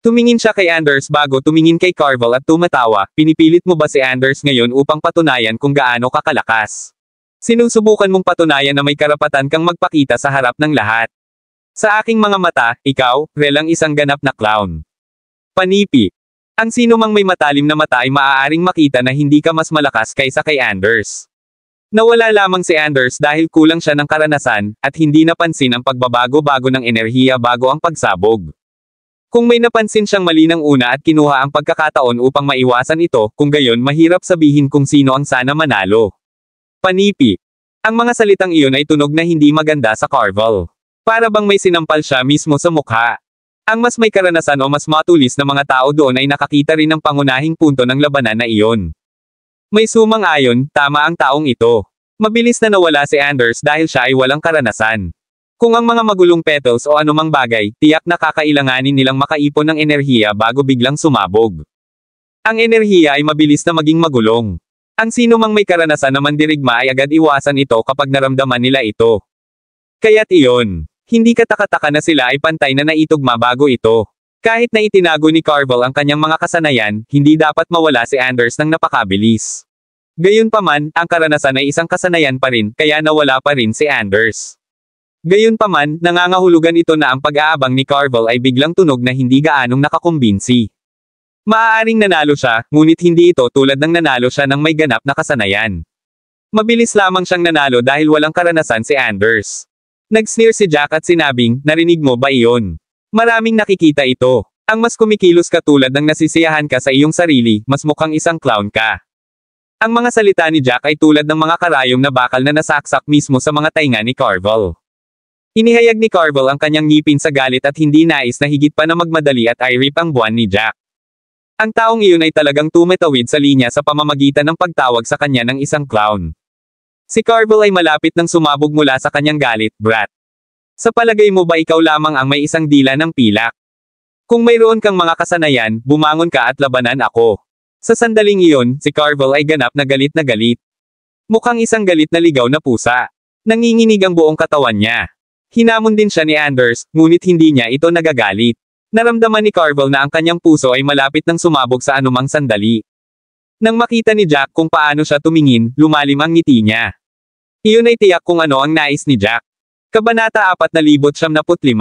Speaker 2: Tumingin siya kay Anders bago tumingin kay Carvel at tumatawa, pinipilit mo ba si Anders ngayon upang patunayan kung gaano ka kalakas? Sinusubukan mong patunayan na may karapatan kang magpakita sa harap ng lahat. Sa aking mga mata, ikaw, relang isang ganap na clown. Panipi. Ang sino mang may matalim na mata ay maaaring makita na hindi ka mas malakas kaysa kay Anders. Nawala lamang si Anders dahil kulang siya ng karanasan, at hindi napansin ang pagbabago-bago ng enerhiya bago ang pagsabog. Kung may napansin siyang mali ng una at kinuha ang pagkakataon upang maiwasan ito, kung gayon mahirap sabihin kung sino ang sana manalo. Panipi. Ang mga salitang iyon ay tunog na hindi maganda sa Carvel. Para bang may sinampal siya mismo sa mukha. Ang mas may karanasan o mas matulis na mga tao doon ay nakakita rin ng pangunahing punto ng labanan na iyon. May sumang-ayon, tama ang taong ito. Mabilis na nawala si Anders dahil siya ay walang karanasan. Kung ang mga magulong petals o anumang bagay, tiyak na kakailanganin nilang makaipon ng enerhiya bago biglang sumabog. Ang enerhiya ay mabilis na maging magulong. Ang sino mang may karanasan na mandirigma ay agad iwasan ito kapag naramdaman nila ito. Kaya't iyon. Hindi katakataka na sila ay pantay na naitugma bago ito. Kahit na itinago ni Carvel ang kanyang mga kasanayan, hindi dapat mawala si Anders ng napakabilis. Gayunpaman, ang karanasan ay isang kasanayan pa rin, kaya nawala pa rin si Anders. Gayunpaman, nangangahulugan ito na ang pag-aabang ni Carvel ay biglang tunog na hindi gaanong nakakumbinsi. Maaaring nanalo siya, ngunit hindi ito tulad ng nanalo siya ng may ganap na kasanayan. Mabilis lamang siyang nanalo dahil walang karanasan si Anders. Nag-sneer si Jack at sinabing, narinig mo ba iyon? Maraming nakikita ito. Ang mas kumikilos ka tulad ng nasisiyahan ka sa iyong sarili, mas mukhang isang clown ka. Ang mga salita ni Jack ay tulad ng mga karayom na bakal na nasaksak mismo sa mga tainga ni Carvel. Inihayag ni Carvel ang kanyang ngipin sa galit at hindi nais na higit pa na magmadali at i-rip ang buwan ni Jack. Ang taong iyon ay talagang tumitawid sa linya sa pamamagitan ng pagtawag sa kanya ng isang clown. Si Carvel ay malapit nang sumabog mula sa kanyang galit, brat. Sa palagay mo ba ikaw lamang ang may isang dila ng pilak? Kung mayroon kang mga kasanayan, bumangon ka at labanan ako. Sa sandaling iyon, si Carvel ay ganap na galit na galit. Mukhang isang galit na ligaw na pusa. Nanginginig ang buong katawan niya. Hinamon din siya ni Anders, ngunit hindi niya ito nagagalit. Naramdaman ni Carvel na ang kanyang puso ay malapit nang sumabog sa anumang sandali. Nang makita ni Jack kung paano siya tumingin, lumalim ang ngiti niya. Iyon ay tiyak kung ano ang nais ni Jack. Kabanata 475.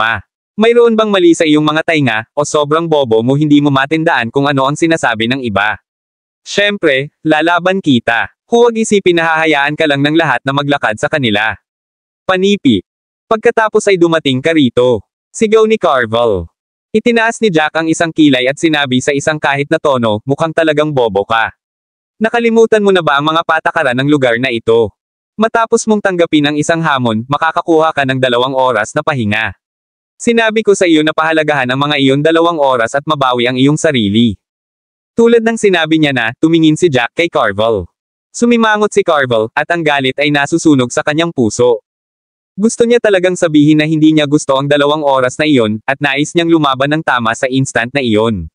Speaker 2: Mayroon bang mali sa iyong mga tainga, o sobrang bobo mo hindi mo matindaan kung ano ang sinasabi ng iba? Siyempre, lalaban kita. Huwag isipin na hahayaan ka lang ng lahat na maglakad sa kanila. Panipi. Pagkatapos ay dumating ka rito. Sigaw ni Carvel. Itinaas ni Jack ang isang kilay at sinabi sa isang kahit na tono, mukhang talagang bobo ka. Nakalimutan mo na ba ang mga patakaran ng lugar na ito? Matapos mong tanggapin ang isang hamon, makakakuha ka ng 2 oras na pahinga. Sinabi ko sa iyo na pahalagahan ang mga iyon 2 oras at mabawi ang iyong sarili. Tulad ng sinabi niya na, tumingin si Jack kay Carvel. Sumimangot si Carvel, at ang galit ay nasusunog sa kanyang puso. Gusto niya talagang sabihin na hindi niya gusto ang 2 oras na iyon, at nais niyang lumaban ng tama sa instant na iyon.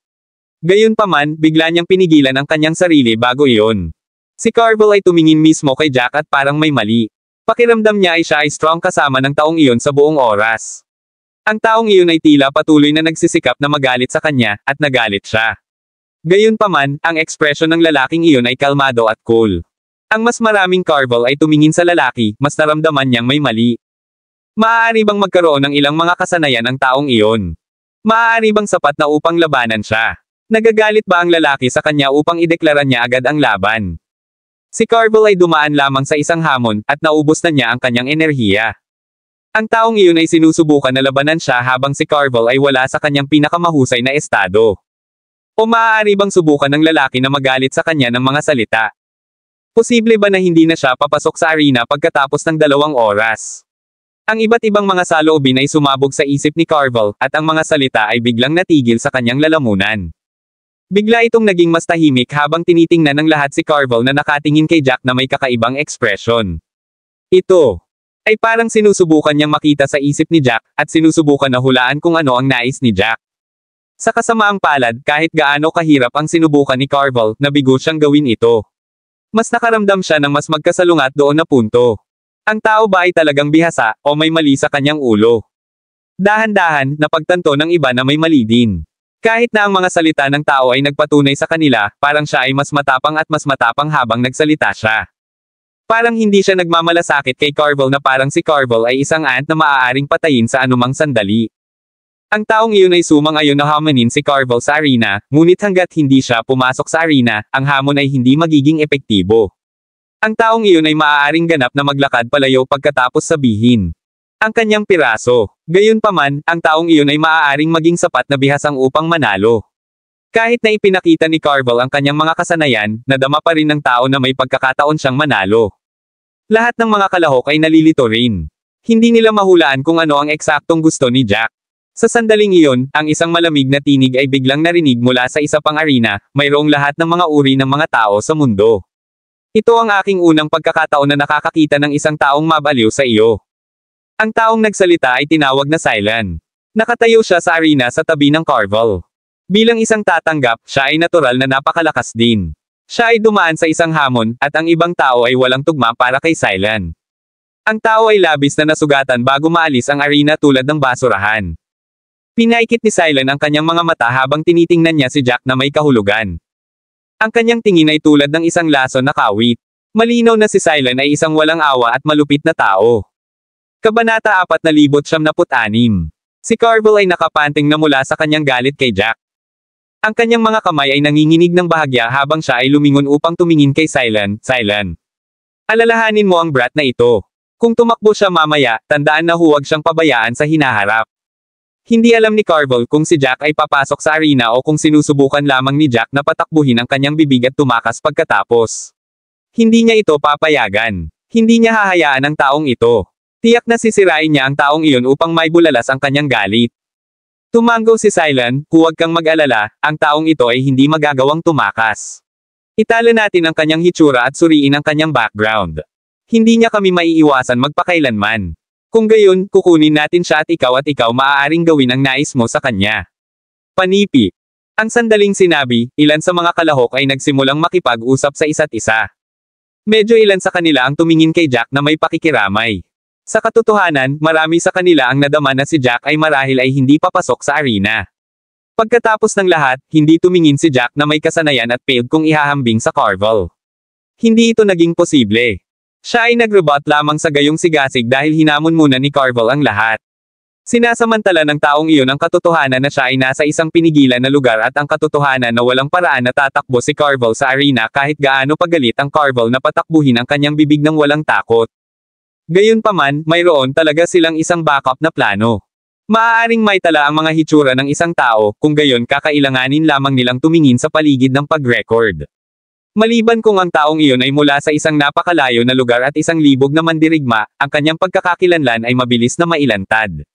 Speaker 2: Gayunpaman, bigla niyang pinigilan ang kanyang sarili bago iyon. Si Carvel ay tumingin mismo kay Jack at parang may mali. Pakiramdam niya ay siya ay strong kasama ng taong iyon sa buong oras. Ang taong iyon ay tila patuloy na nagsisikap na magalit sa kanya, at nagalit siya. Gayunpaman, ang ekspresyon ng lalaking iyon ay kalmado at cool. Ang mas maraming Carvel ay tumingin sa lalaki, mas naramdaman niyang may mali. Maaari bang magkaroon ng ilang mga kasanayan ang taong iyon? Maaari bang sapat na upang labanan siya? Nagagalit ba ang lalaki sa kanya upang ideklara niya agad ang laban? Si Carvel ay dumaan lamang sa isang hamon, at naubos na niya ang kanyang enerhiya. Ang taong iyon ay sinusubukan na labanan siya habang si Carvel ay wala sa kanyang pinakamahusay na estado. O maaari bang subukan ng lalaki na magalit sa kanya ng mga salita? Posible ba na hindi na siya papasok sa arena pagkatapos ng 2 oras? Ang iba't ibang mga saloobin ay sumabog sa isip ni Carvel, at ang mga salita ay biglang natigil sa kanyang lalamunan. Bigla itong naging mas tahimik habang tinitingnan ng lahat si Carvel na nakatingin kay Jack na may kakaibang ekspresyon. Ito ay parang sinusubukan niyang makita sa isip ni Jack, at sinusubukan na hulaan kung ano ang nais ni Jack. Sa kasamaang palad, kahit gaano kahirap ang sinubukan ni Carvel, nabigo siyang gawin ito. Mas nakaramdam siya ng mas magkasalungat doon na punto. Ang tao ba ay talagang bihasa, o may mali sa kanyang ulo? Dahan-dahan, napagtanto ng iba na may mali din. Kahit na ang mga salita ng tao ay nagpatunay sa kanila, parang siya ay mas matapang at mas matapang habang nagsalita siya. Parang hindi siya nagmamalasakit kay Carvel na parang si Carvel ay isang ant na maaaring patayin sa anumang sandali. Ang taong iyon ay sumang-ayon na hamanin si Carvel sa arena, ngunit hanggat hindi siya pumasok sa arena, ang hamon ay hindi magiging epektibo. Ang taong iyon ay maaaring ganap na maglakad palayo pagkatapos sabihin ang kanyang piraso. Gayunpaman, ang taong iyon ay maaaring maging sapat na bihasang upang manalo. Kahit na ipinakita ni Carvel ang kanyang mga kasanayan, nadama pa rin ng tao na may pagkakataon siyang manalo. Lahat ng mga kalahok ay nalilito rin. Hindi nila mahulaan kung ano ang eksaktong gusto ni Jack. Sa sandaling iyon, ang isang malamig na tinig ay biglang narinig mula sa isa pang arena, mayroong lahat ng mga uri ng mga tao sa mundo. Ito ang aking unang pagkakataon na nakakakita ng isang taong mabaliw sa iyo. Ang taong nagsalita ay tinawag na Silen. Nakatayo siya sa arena sa tabi ng Carvel. Bilang isang tatanggap, siya ay natural na napakalakas din. Siya ay dumaan sa isang hamon, at ang ibang tao ay walang tugma para kay Silen. Ang tao ay labis na nasugatan bago maalis ang arena tulad ng basurahan. Pinaikit ni Silen ang kanyang mga mata habang tinitingnan niya si Jack na may kahulugan. Ang kanyang tingin ay tulad ng isang lason na kawit. Malinaw na si Silen ay isang walang awa at malupit na tao. Kabanata 4996. Si Carvel ay nakapanting na mula sa kanyang galit kay Jack. Ang kanyang mga kamay ay nanginginig ng bahagya habang siya ay lumingon upang tumingin kay Silen. Silen, alalahanin mo ang brat na ito. Kung tumakbo siya mamaya, tandaan na huwag siyang pabayaan sa hinaharap. Hindi alam ni Carvel kung si Jack ay papasok sa arena o kung sinusubukan lamang ni Jack na patakbuhin ang kanyang bibig at tumakas pagkatapos. Hindi niya ito papayagan. Hindi niya hahayaan ang taong ito. Tiyak na sisirain niya ang taong iyon upang may bulalas ang kanyang galit. Tumanggo si Silen, huwag kang mag-alala, ang taong ito ay hindi magagawang tumakas. Itala natin ang kanyang hitsura at suriin ang kanyang background. Hindi niya kami maiiwasan magpakailanman. Kung gayon, kukunin natin siya at ikaw maaaring gawin ang nais mo sa kanya. Panipi. Ang sandaling sinabi, ilan sa mga kalahok ay nagsimulang makipag-usap sa isa't isa. Medyo ilan sa kanila ang tumingin kay Jack na may pakikiramay. Sa katotohanan, marami sa kanila ang nadama na si Jack ay marahil ay hindi papasok sa arena. Pagkatapos ng lahat, hindi tumingin si Jack na may kasanayan at paid kung ihahambing sa Carvel. Hindi ito naging posible. Siya ay nag-rebut lamang sa gayong sigasig dahil hinamon muna ni Carvel ang lahat. Sinasamantala ng taong iyon ang katotohanan na siya ay nasa isang pinigilan na lugar at ang katotohanan na walang paraan na tatakbo si Carvel sa arena kahit gaano pagalit ang Carvel na patakbuhin ang kanyang bibig ng walang takot. Gayunpaman, mayroon talaga silang isang backup na plano. Maaaring may tala ang mga hitsura ng isang tao, kung gayon kakailanganin lamang nilang tumingin sa paligid ng pag-record. Maliban kung ang taong iyon ay mula sa isang napakalayo na lugar at isang libog na mandirigma, ang kanyang pagkakakilanlan ay mabilis na mailantad.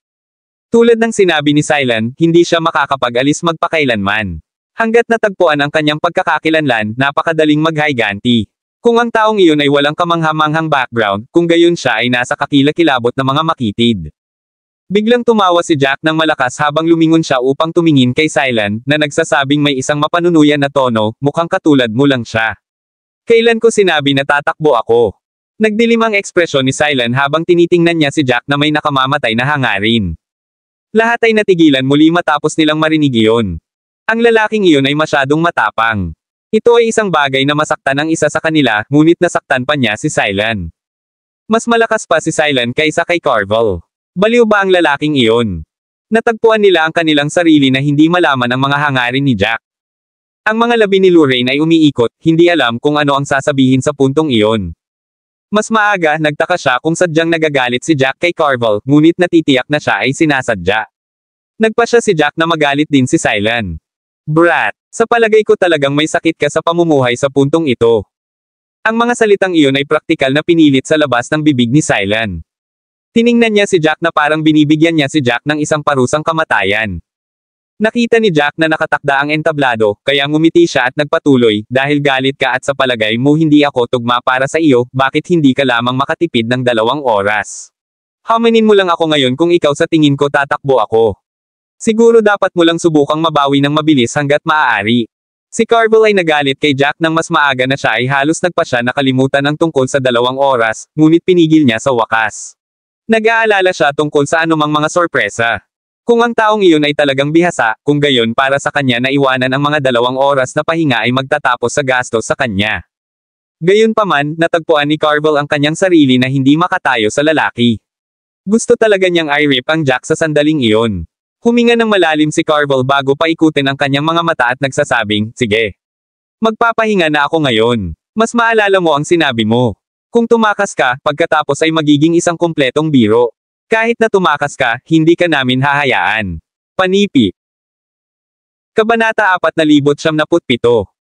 Speaker 2: Tulad ng sinabi ni Silen, hindi siya makakapag-alis magpakailanman. Hanggat natagpuan ang kanyang pagkakakilanlan, napakadaling maghiganti. Kung ang taong iyon ay walang kamanghamanghang background, kung gayon siya ay nasa kakilakilabot na mga makitid. Biglang tumawa si Jack ng malakas habang lumingon siya upang tumingin kay Silen, na nagsasabing may isang mapanunuyan na tono, mukhang katulad mo lang siya. Kailan ko sinabi na tatakbo ako? Nagdilim ang ekspresyon ni Silen habang tinitingnan niya si Jack na may nakamamatay na hangarin. Lahat ay natigilan muli matapos nilang marinig iyon. Ang lalaking iyon ay masyadong matapang. Ito ay isang bagay na masaktan ang isa sa kanila, ngunit nasaktan pa niya si Silen. Mas malakas pa si Silen kaysa kay Carvel. Baliw ba ang lalaking iyon? Natagpuan nila ang kanilang sarili na hindi malaman ang mga hangarin ni Jack. Ang mga labi ni Lorraine ay umiikot, hindi alam kung ano ang sasabihin sa puntong iyon. Mas maaga, nagtaka siya kung sadyang nagagalit si Jack kay Carvel, ngunit natitiyak na siya ay sinasadya. Nagpa siya si Jack na magalit din si Silen. Brat, sa palagay ko talagang may sakit ka sa pamumuhay sa puntong ito. Ang mga salitang iyon ay praktikal na pinilit sa labas ng bibig ni Silen. Tiningnan niya si Jack na parang binibigyan niya si Jack ng isang parusang kamatayan. Nakita ni Jack na nakatakda ang entablado, kaya ngumiti siya at nagpatuloy, dahil galit ka at sa palagay mo hindi ako tugma para sa iyo, bakit hindi ka lamang makatipid ng 2 oras? Hamanin mo lang ako ngayon kung ikaw sa tingin ko tatakbo ako. Siguro dapat mo lang subukang mabawi ng mabilis hanggat maaari. Si Carvel ay nagalit kay Jack nang mas maaga na siya ay halos nagpa siya nakalimutan ang tungkol sa 2 oras, ngunit pinigil niya sa wakas. Nag-aalala siya tungkol sa anumang mga sorpresa. Kung ang taong iyon ay talagang bihasa, kung gayon para sa kanya na iwanan ang mga 2 oras na pahinga ay magtatapos sa gastos sa kanya. Gayunpaman, natagpuan ni Carvel ang kanyang sarili na hindi makatayo sa lalaki. Gusto talaga niyang i-rip ang Jack sa sandaling iyon. Huminga ng malalim si Carvel bago paikutin ang kanyang mga mata at nagsasabing, sige. Magpapahinga na ako ngayon. Mas maalala mo ang sinabi mo. Kung tumakas ka, pagkatapos ay magiging isang kumpletong biro. Kahit na tumakas ka, hindi ka namin hahayaan. Panipi. Kabanata 4097.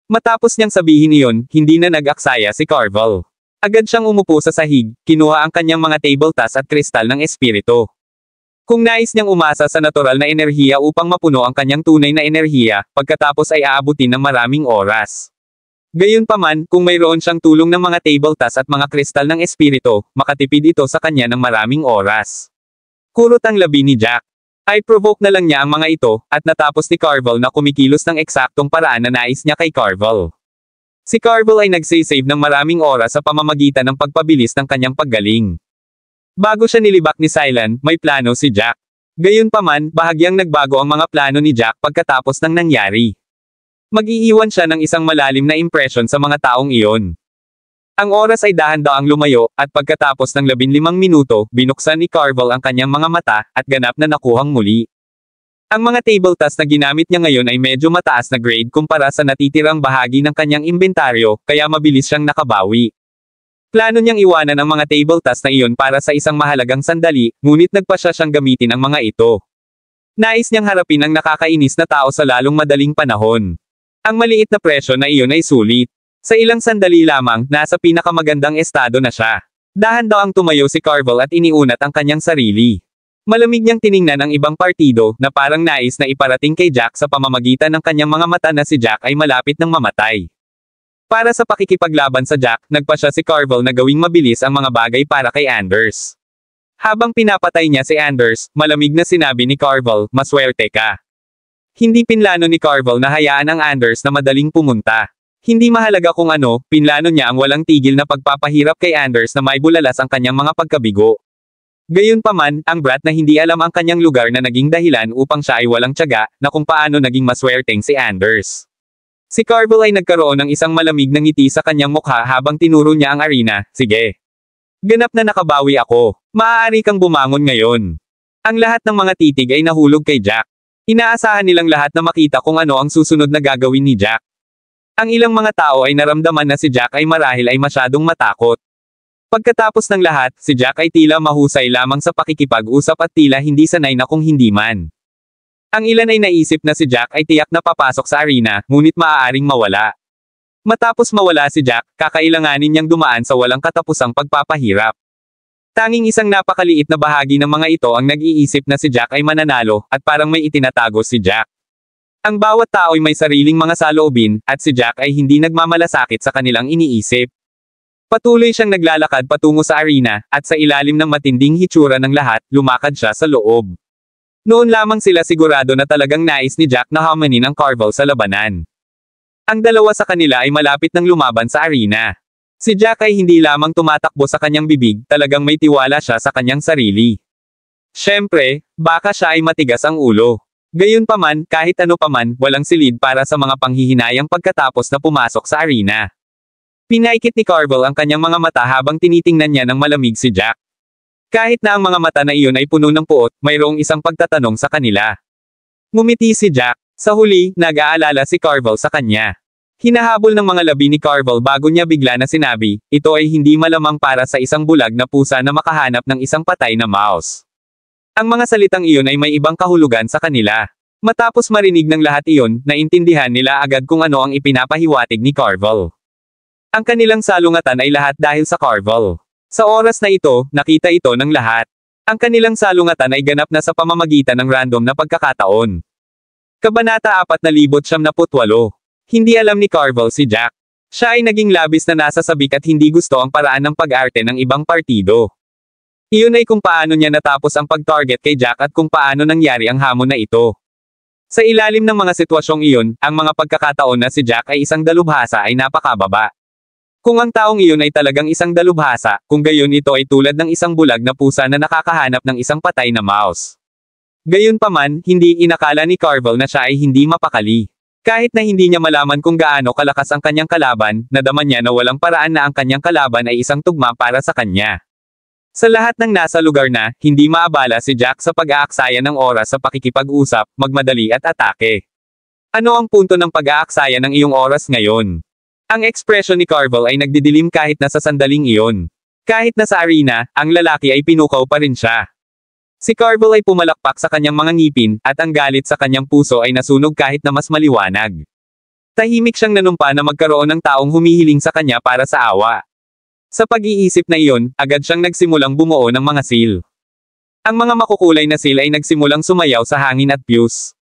Speaker 2: Matapos niyang sabihin iyon, hindi na nag-aksaya si Carvel. Agad siyang umupo sa sahig, kinuha ang kanyang mga table tas at kristal ng espiritu. Kung nais niyang umasa sa natural na enerhiya upang mapuno ang kanyang tunay na enerhiya, pagkatapos ay aabutin ng maraming oras. Gayunpaman, kung mayroon siyang tulong ng mga table tas at mga kristal ng espiritu, makatipid ito sa kanya ng maraming oras. Kurot ang labi ni Jack. Ay provoke na lang niya ang mga ito, at natapos ni Carvel na kumikilos ng eksaktong paraan na nais niya kay Carvel. Si Carvel ay nagsisave ng maraming oras sa pamamagitan ng pagpabilis ng kanyang paggaling. Bago siya nilibak ni Sylan, may plano si Jack. Gayunpaman, bahagyang nagbago ang mga plano ni Jack pagkatapos ng nangyari. Mag-iiwan siya ng isang malalim na impresyon sa mga taong iyon. Ang oras ay dahan-daang lumayo, at pagkatapos ng 15 minuto, binuksan ni Carvel ang kanyang mga mata, at ganap na nakuhang muli. Ang mga table tas na ginamit niya ngayon ay medyo mataas na grade kumpara sa natitirang bahagi ng kanyang inventaryo, kaya mabilis siyang nakabawi. Plano niyang iwanan ang mga table tas na iyon para sa isang mahalagang sandali, ngunit nagpasya siyang gamitin ang mga ito. Nais niyang harapin ang nakakainis na tao sa lalong madaling panahon. Ang maliit na presyo na iyon ay sulit. Sa ilang sandali lamang, nasa pinakamagandang estado na siya. Dahan-daang tumayo si Carvel at iniunat ang kanyang sarili. Malamig niyang tiningnan ang ibang partido, na parang nais na iparating kay Jack sa pamamagitan ng kanyang mga mata na si Jack ay malapit ng mamatay. Para sa pakikipaglaban sa Jack, nagpasya si Carvel na gawing mabilis ang mga bagay para kay Anders. Habang pinapatay niya si Anders, malamig na sinabi ni Carvel, maswerte ka. Hindi pinlano ni Carvel na hayaan ang Anders na madaling pumunta. Hindi mahalaga kung ano, pinlano niya ang walang tigil na pagpapahirap kay Anders na may bulalas ang kanyang mga pagkabigo. Gayunpaman, ang brat na hindi alam ang kanyang lugar na naging dahilan upang siya ay walang tiyaga, na kung paano naging maswerteng si Anders. Si Carvel ay nagkaroon ng isang malamig na ngiti sa kanyang mukha habang tinuro niya ang arena, sige. Ganap na nakabawi ako. Maaari kang bumangon ngayon. Ang lahat ng mga titig ay nahulog kay Jack. Inaasahan nilang lahat na makita kung ano ang susunod na gagawin ni Jack. Ang ilang mga tao ay naramdaman na si Jack ay marahil ay masyadong matakot. Pagkatapos ng lahat, si Jack ay tila mahusay lamang sa pakikipag-usap at tila hindi sanay na kung hindi man. Ang ilan ay naisip na si Jack ay tiyak na papasok sa arena, ngunit maaaring mawala. Matapos mawala si Jack, kakailanganin niyang dumaan sa walang katapusang pagpapahirap. Tanging isang napakaliit na bahagi ng mga ito ang nag-iisip na si Jack ay mananalo, at parang may itinatago si Jack. Ang bawat tao ay may sariling mga saloobin, at si Jack ay hindi nagmamalasakit sa kanilang iniisip. Patuloy siyang naglalakad patungo sa arena, at sa ilalim ng matinding hitsura ng lahat, lumakad siya sa loob. Noon lamang sila sigurado na talagang nais ni Jack na hamanin ang Carvel sa labanan. Ang dalawa sa kanila ay malapit ng lumaban sa arena. Si Jack ay hindi lamang tumatakbo sa kanyang bibig, talagang may tiwala siya sa kanyang sarili. Siyempre, baka siya ay matigas ang ulo. Gayunpaman, kahit ano paman, walang silid para sa mga panghihinayang pagkatapos na pumasok sa arena. Pinaikit ni Carvel ang kanyang mga mata habang tinitingnan niya ng malamig si Jack. Kahit na ang mga mata na iyon ay puno ng puot, mayroong isang pagtatanong sa kanila. Ngumiti si Jack. Sa huli, nag-aalala si Carvel sa kanya. Hinahabol ng mga labi ni Carvel bago niya bigla na sinabi, ito ay hindi malamang para sa isang bulag na pusa na makahanap ng isang patay na mouse. Ang mga salitang iyon ay may ibang kahulugan sa kanila. Matapos marinig ng lahat iyon, naintindihan nila agad kung ano ang ipinapahiwatig ni Carvel. Ang kanilang salungatan ay lahat dahil sa Carvel. Sa oras na ito, nakita ito ng lahat. Ang kanilang salungatan ay ganap na sa pamamagitan ng random na pagkakataon. Kabanata 4098. Hindi alam ni Carvel si Jack. Siya ay naging labis na nasasabik at hindi gusto ang paraan ng pag-arte ng ibang partido. Iyon ay kung paano niya natapos ang pag-target kay Jack at kung paano nangyari ang hamon na ito. Sa ilalim ng mga sitwasyong iyon, ang mga pagkakataon na si Jack ay isang dalubhasa ay napakababa. Kung ang taong iyon ay talagang isang dalubhasa, kung gayon ito ay tulad ng isang bulag na pusa na nakakahanap ng isang patay na mouse. Gayunpaman, hindi inakala ni Carvel na siya ay hindi mapakali. Kahit na hindi niya malaman kung gaano kalakas ang kanyang kalaban, nadama niya na walang paraan na ang kanyang kalaban ay isang tugma para sa kanya. Sa lahat ng nasa lugar na, hindi maabala si Jack sa pag-aaksaya ng oras sa pakikipag-usap, magmadali at atake. Ano ang punto ng pag-aaksaya ng iyong oras ngayon? Ang ekspresyon ni Carvel ay nagdidilim kahit na sa sandaling iyon. Kahit na sa arena, ang lalaki ay pinukaw pa rin siya. Si Carvel ay pumalakpak sa kanyang mga ngipin, at ang galit sa kanyang puso ay nasunog kahit na mas maliwanag. Tahimik siyang nanumpa na magkaroon ng taong humihiling sa kanya para sa awa. Sa pag-iisip na iyon, agad siyang nagsimulang bumuo ng mga seal. Ang mga makukulay na seal ay nagsimulang sumayaw sa hangin at fuse.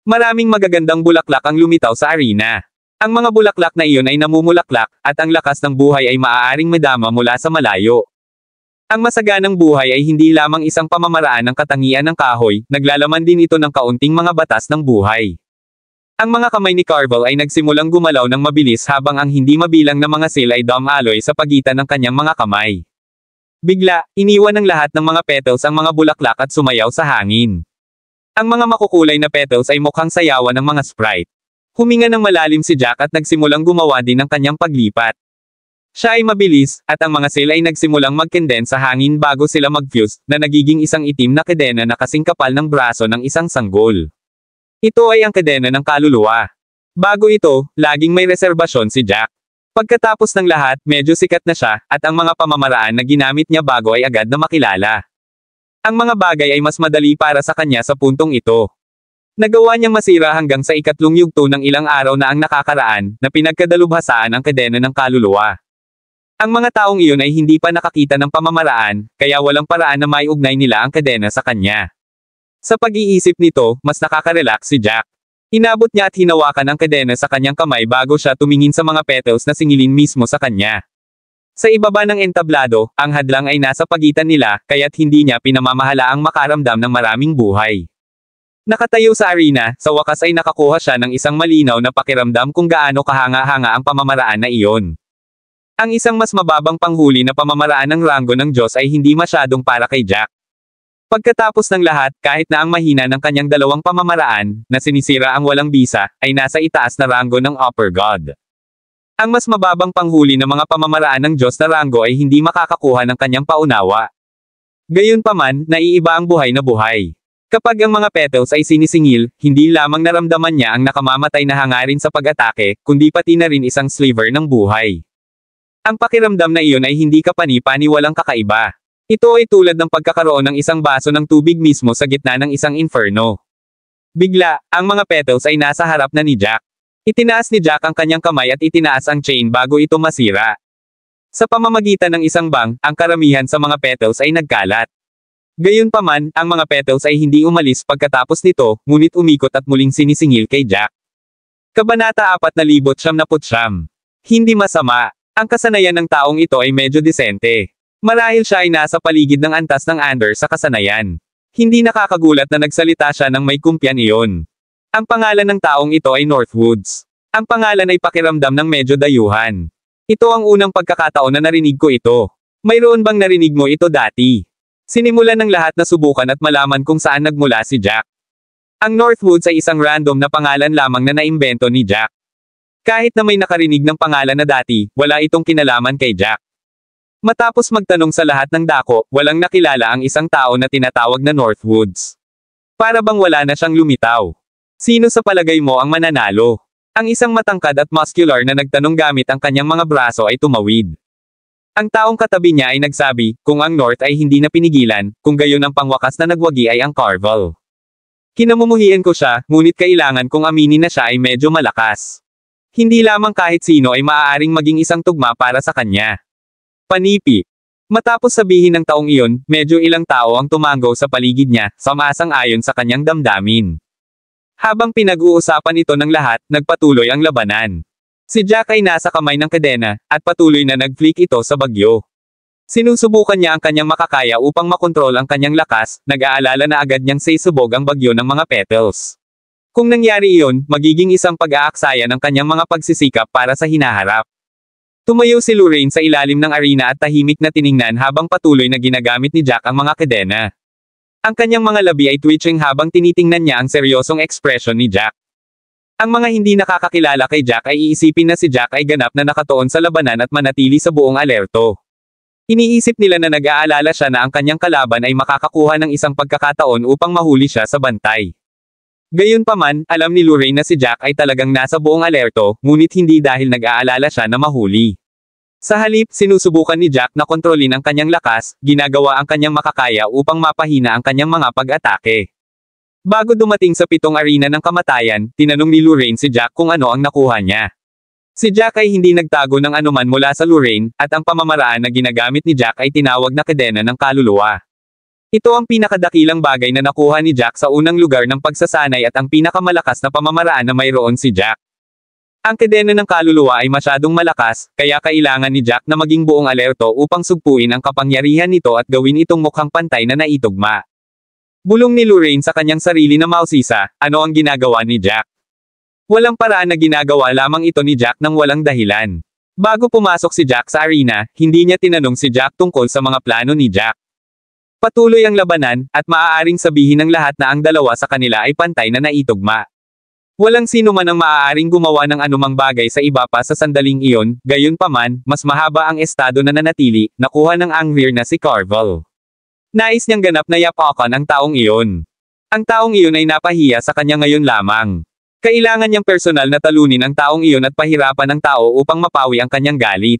Speaker 2: Maraming magagandang bulaklak ang lumitaw sa arena. Ang mga bulaklak na iyon ay namumulaklak, at ang lakas ng buhay ay maaaring madama mula sa malayo. Ang masaganang buhay ay hindi lamang isang pamamaraan ng katangian ng kahoy, naglalaman din ito ng kaunting mga batas ng buhay. Ang mga kamay ni Carvel ay nagsimulang gumalaw ng mabilis habang ang hindi mabilang na mga seal ay dumaloy sa pagitan ng kanyang mga kamay. Bigla, iniwan ng lahat ng mga petals ang mga bulaklak at sumayaw sa hangin. Ang mga makukulay na petals ay mukhang sayawan ng mga sprite. Huminga ng malalim si Jack at nagsimulang gumawa din ng kanyang paglipat. Siya ay mabilis, at ang mga seal ay nagsimulang mag-condense sa hangin bago sila mag-fuse, na nagiging isang itim na kadena na kasing kapal ng braso ng isang sanggol. Ito ay ang kadena ng kaluluwa. Bago ito, laging may reserbasyon si Jack. Pagkatapos ng lahat, medyo sikat na siya, at ang mga pamamaraan na ginamit niya bago ay agad na makilala. Ang mga bagay ay mas madali para sa kanya sa puntong ito. Nagawa niyang masira hanggang sa ikatlong yugto ng ilang araw na ang nakakaraan, na pinagkadalubhasaan ang kadena ng kaluluwa. Ang mga taong iyon ay hindi pa nakakita ng pamamaraan, kaya walang paraan na maiugnay nila ang kadena sa kanya. Sa pag-iisip nito, mas nakaka-relax si Jack. Inabot niya at hinawakan ang kadena sa kanyang kamay bago siya tumingin sa mga petals na singilin mismo sa kanya. Sa ibaba ng entablado, ang hadlang ay nasa pagitan nila, kaya't hindi niya pinamamahalaang makaramdam ng maraming buhay. Nakatayo sa arena, sa wakas ay nakakuha siya ng isang malinaw na pakiramdam kung gaano kahanga-hanga ang pamamaraan na iyon. Ang isang mas mababang panghuli na pamamaraan ng ranggo ng Diyos ay hindi masyadong para kay Jack. Pagkatapos ng lahat, kahit na ang mahina ng kanyang dalawang pamamaraan, na sinisira ang walang bisa, ay nasa itaas na ranggo ng Upper God. Ang mas mababang panghuli na mga pamamaraan ng Diyos na ranggo ay hindi makakakuha ng kanyang paunawa. Gayunpaman, naiiba ang buhay na buhay. Kapag ang mga petals ay sinisingil, hindi lamang naramdaman niya ang nakamamatay na hangarin sa pag-atake, kundi pati na rin isang sliver ng buhay. Ang pakiramdam na iyon ay hindi kapani-pani walang kakaiba. Ito ay tulad ng pagkakaroon ng isang baso ng tubig mismo sa gitna ng isang inferno. Bigla, ang mga petals ay nasa harap na ni Jack. Itinaas ni Jack ang kanyang kamay at itinaas ang chain bago ito masira. Sa pamamagitan ng isang bang, ang karamihan sa mga petals ay nagkalat. Gayunpaman, ang mga petals ay hindi umalis pagkatapos nito, ngunit umikot at muling sinisingil kay Jack. Kabanata 499. Hindi masama. Ang kasanayan ng taong ito ay medyo disente. Marahil siya ay nasa paligid ng antas ng Ander sa kasanayan. Hindi nakakagulat na nagsalita siya ng may kumpiyan iyon. Ang pangalan ng taong ito ay Northwoods. Ang pangalan ay pakiramdam ng medyo dayuhan. Ito ang unang pagkakataon na narinig ko ito. Mayroon bang narinig mo ito dati? Sinimulan ng lahat na subukan at malaman kung saan nagmula si Jack. Ang Northwoods ay isang random na pangalan lamang na naimbento ni Jack. Kahit na may nakarinig ng pangalan na dati, wala itong kinalaman kay Jack. Matapos magtanong sa lahat ng dako, walang nakilala ang isang tao na tinatawag na Northwoods. Para bang wala na siyang lumitaw. Sino sa palagay mo ang mananalo? Ang isang matangkad at muscular na nagtanong gamit ang kanyang mga braso ay tumawid. Ang taong katabi niya ay nagsabi, kung ang North ay hindi na pinigilan, kung gayon ang pangwakas na nagwagi ay ang Carvel. Kinamumuhian ko siya, ngunit kailangan kong aminin na siya ay medyo malakas. Hindi lamang kahit sino ay maaaring maging isang tugma para sa kanya. Panipi. Matapos sabihin ng taong iyon, medyo ilang tao ang tumanggaw sa paligid niya, sumasang-ayon sa kanyang damdamin. Habang pinag-uusapan ito ng lahat, nagpatuloy ang labanan. Si Jack ay nasa kamay ng kadena, at patuloy na nag-flick ito sa bagyo. Sinusubukan niya ang kanyang makakaya upang makontrol ang kanyang lakas, nag-aalala na agad niyang sisubog ang bagyo ng mga petals. Kung nangyari iyon, magiging isang pag-aaksaya ng kanyang mga pagsisikap para sa hinaharap. Tumayo si Lorraine sa ilalim ng arena at tahimik na tiningnan habang patuloy na ginagamit ni Jack ang mga kadena. Ang kanyang mga labi ay twitching habang tinitingnan niya ang seryosong ekspresyon ni Jack. Ang mga hindi nakakakilala kay Jack ay iisipin na si Jack ay ganap na nakatuon sa labanan at manatili sa buong alerto. Iniisip nila na nag-aalala siya na ang kanyang kalaban ay makakakuha ng isang pagkakataon upang mahuli siya sa bantay. Gayunpaman, alam ni Lorraine na si Jack ay talagang nasa buong alerto, ngunit hindi dahil nag-aalala siya na mahuli. Sa halip, sinusubukan ni Jack na kontrolin ang kanyang lakas, ginagawa ang kanyang makakaya upang mapahina ang kanyang mga pag-atake. Bago dumating sa 7 arena ng kamatayan, tinanong ni Lorraine si Jack kung ano ang nakuha niya. Si Jack ay hindi nagtago ng anuman mula sa Lorraine, at ang pamamaraan na ginagamit ni Jack ay tinawag na kadena ng kaluluwa. Ito ang pinakadakilang bagay na nakuha ni Jack sa unang lugar ng pagsasanay at ang pinakamalakas na pamamaraan na mayroon si Jack. Ang kadena ng kaluluwa ay masyadong malakas, kaya kailangan ni Jack na maging buong alerto upang sugpuin ang kapangyarihan nito at gawin itong mukhang pantay na naitugma. Bulong ni Lorraine sa kanyang sarili na mausisa, ano ang ginagawa ni Jack? Walang paraan na ginagawa lamang ito ni Jack nang walang dahilan. Bago pumasok si Jack sa arena, hindi niya tinanong si Jack tungkol sa mga plano ni Jack. Patuloy ang labanan, at maaaring sabihin ng lahat na ang dalawa sa kanila ay pantay na naitugma. Walang sino man ang maaaring gumawa ng anumang bagay sa iba pa sa sandaling iyon, gayunpaman, mas mahaba ang estado na nanatili, nakuha ng Angrier na si Carvel. Nais niyang ganap na yapakan ang taong iyon. Ang taong iyon ay napahiya sa kanya ngayon lamang. Kailangan niyang personal na talunin ang taong iyon at pahirapan ang tao upang mapawi ang kanyang galit.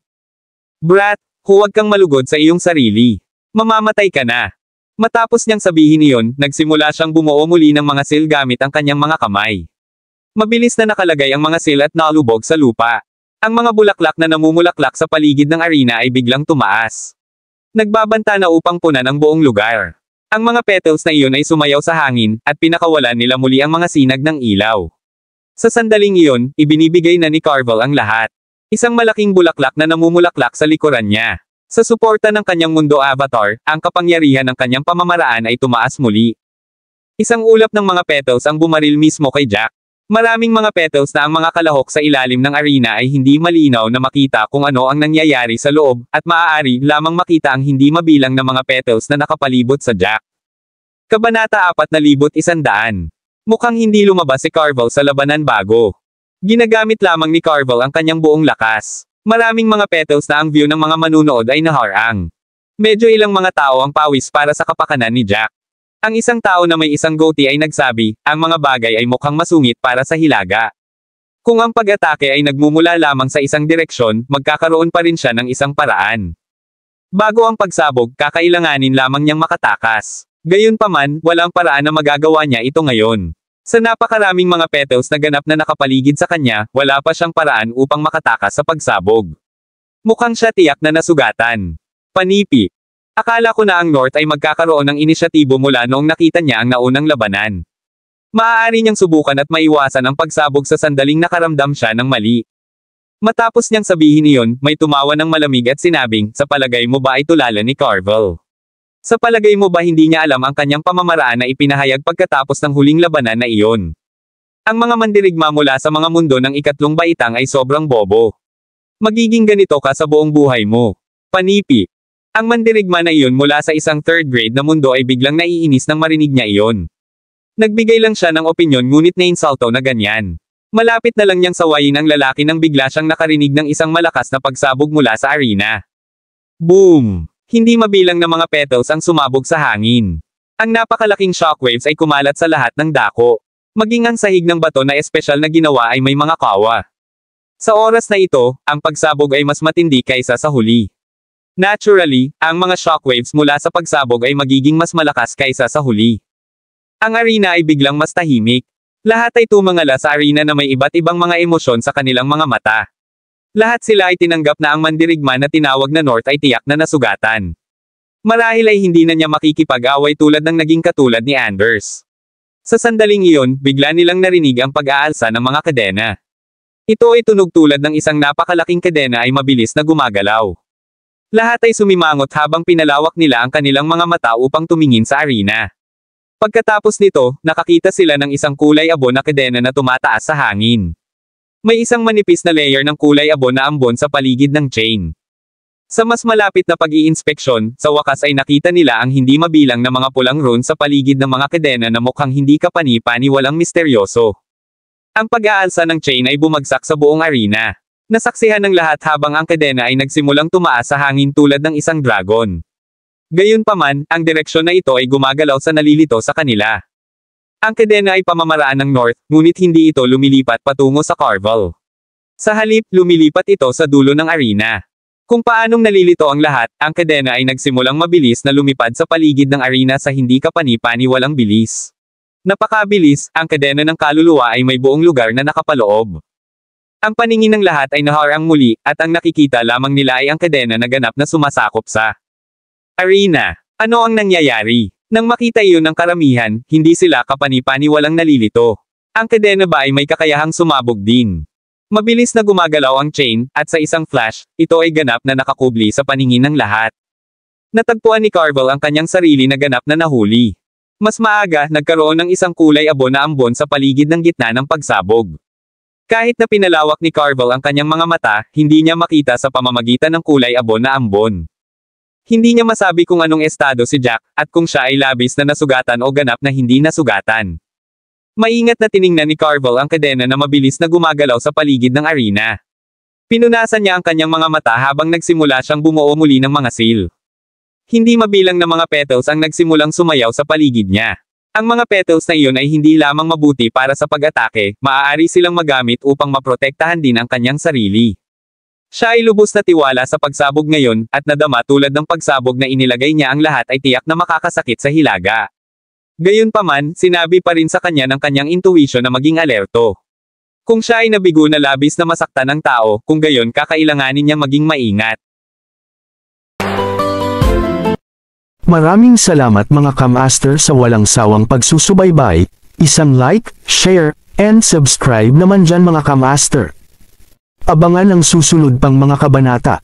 Speaker 2: Brat, huwag kang malugod sa iyong sarili. Mamamatay ka na. Matapos niyang sabihin iyon, nagsimula siyang bumuo muli ng mga seal gamit ang kanyang mga kamay. Mabilis na nakalagay ang mga seal at nalubog sa lupa. Ang mga bulaklak na namumulaklak sa paligid ng arena ay biglang tumaas. Nagbabanta na upang punan ang buong lugar. Ang mga petals na iyon ay sumayaw sa hangin, at pinakawalan nila muli ang mga sinag ng ilaw. Sa sandaling iyon, ibinibigay na ni Carvel ang lahat. Isang malaking bulaklak na namumulaklak sa likuran niya. Sa suporta ng kanyang mundo avatar, ang kapangyarihan ng kanyang pamamaraan ay tumaas muli. Isang ulap ng mga petals ang bumaril mismo kay Jack. Maraming mga petals na ang mga kalahok sa ilalim ng arena ay hindi malinaw na makita kung ano ang nangyayari sa loob, at maaari lamang makita ang hindi mabilang na mga petals na nakapalibot sa Jack. Kabanata 4100. Mukhang hindi lumabas si Carvel sa labanan bago. Ginagamit lamang ni Carvel ang kanyang buong lakas. Maraming mga petals na ang view ng mga manunood ay naharang. Medyo ilang mga tao ang pawis para sa kapakanan ni Jack. Ang isang tao na may isang goatee ay nagsabi, ang mga bagay ay mukhang masungit para sa hilaga. Kung ang pag-atake ay nagmumula lamang sa isang direksyon, magkakaroon pa rin siya ng isang paraan. Bago ang pagsabog, kakailanganin lamang niyang makatakas. Gayunpaman, walang paraan na magagawa niya ito ngayon. Sa napakaraming mga petals na ganap na nakapaligid sa kanya, wala pa siyang paraan upang makatakas sa pagsabog. Mukhang siya tiyak na nasugatan. Panipi. Akala ko na ang North ay magkakaroon ng inisyatibo mula noong nakita niya ang naunang labanan. Maaari niyang subukan at maiwasan ang pagsabog sa sandaling nakaramdam siya ng mali. Matapos niyang sabihin iyon, may tumawa ng malamig at sinabing, sa palagay mo ba ay tulala ni Carvel? Sa palagay mo ba hindi niya alam ang kanyang pamamaraan na ipinahayag pagkatapos ng huling labanan na iyon? Ang mga mandirigma mula sa mga mundo ng ikatlong baitang ay sobrang bobo. Magiging ganito ka sa buong buhay mo. Panipi. Ang mandirigma na iyon mula sa isang third grade na mundo ay biglang naiinis nang marinig niya iyon. Nagbigay lang siya ng opinyon ngunit nainsulto na ganyan. Malapit na lang niyang sawayin ang lalaki nang bigla siyang nakarinig ng isang malakas na pagsabog mula sa arena. Boom! Hindi mabilang na mga petals ang sumabog sa hangin. Ang napakalaking shockwaves ay kumalat sa lahat ng dako. Maging ang sahig ng bato na espesyal na ginawa ay may mga kawa. Sa oras na ito, ang pagsabog ay mas matindi kaysa sa huli. Naturally, ang mga shockwaves mula sa pagsabog ay magiging mas malakas kaysa sa huli. Ang arena ay biglang mas tahimik. Lahat ay tumangala sa arena na may iba't ibang mga emosyon sa kanilang mga mata. Lahat sila ay tinanggap na ang mandirigma na tinawag na North ay tiyak na nasugatan. Marahil ay hindi na niya makikipag-away tulad ng naging katulad ni Anders. Sa sandaling iyon, bigla nilang narinig ang pag-aalsa ng mga kadena. Ito ay tunog tulad ng isang napakalaking kadena ay mabilis na gumagalaw. Lahat ay sumimangot habang pinalawak nila ang kanilang mga mata upang tumingin sa arena. Pagkatapos nito, nakakita sila ng isang kulay abo na kadena na tumataas sa hangin. May isang manipis na layer ng kulay abo na ambon sa paligid ng chain. Sa mas malapit na pag-iinspeksyon, sa wakas ay nakita nila ang hindi mabilang na mga pulang runes sa paligid ng mga kadena na mukhang hindi kapani-pani walang misteryoso. Ang pag-aalsa ng chain ay bumagsak sa buong arena. Nasaksihan ng lahat habang ang kadena ay nagsimulang tumaas sa hangin tulad ng isang dragon. Gayunpaman, ang direksyon na ito ay gumagalaw sa nalilito sa kanila. Ang kadena ay pamamaraan ng north, ngunit hindi ito lumilipat patungo sa Carvel. Sa halip, lumilipat ito sa dulo ng arena. Kung paanong nalilito ang lahat, ang kadena ay nagsimulang mabilis na lumipad sa paligid ng arena sa hindi kapani-paniwalang bilis. Napakabilis, ang kadena ng kaluluwa ay may buong lugar na nakapaloob. Ang paningin ng lahat ay naharang muli, at ang nakikita lamang nila ay ang kadena na ganap na sumasakop sa arena. Ano ang nangyayari? Nang makita iyon ng karamihan, hindi sila kapani-paniwalang nalilito. Ang kadena ba ay may kakayahang sumabog din? Mabilis na gumagalaw ang chain, at sa isang flash, ito ay ganap na nakakubli sa paningin ng lahat. Natagpuan ni Carvel ang kanyang sarili na ganap na nahuli. Mas maaga, nagkaroon ng isang kulay abo na ambon sa paligid ng gitna ng pagsabog. Kahit na pinalawak ni Carvel ang kanyang mga mata, hindi niya makita sa pamamagitan ng kulay abo na ambon. Hindi niya masabi kung anong estado si Jack, at kung siya ay labis na nasugatan o ganap na hindi nasugatan. Maingat na tiningnan ni Carvel ang kadena na mabilis na gumagalaw sa paligid ng arena. Pinunasan niya ang kanyang mga mata habang nagsimula siyang bumuo muli ng mga seal. Hindi mabilang na mga petals ang nagsimulang sumayaw sa paligid niya. Ang mga petals na iyon ay hindi lamang mabuti para sa pag-atake, maaari silang magamit upang maprotektahan din ang kanyang sarili. Siya ay lubos na tiwala sa pagsabog ngayon, at nadama tulad ng pagsabog na inilagay niya ang lahat ay tiyak na makakasakit sa hilaga. Gayunpaman, sinabi pa rin sa kanya ng kanyang intuition na maging alerto. Kung siya ay nabigo na labis na masaktan ng tao, kung gayon kakailanganin niyang maging maingat.
Speaker 1: Maraming salamat mga ka-master sa walang sawang pagsusubaybay, isang like, share, and subscribe naman dyan mga ka-master. Abangan ang susunod pang mga kabanata.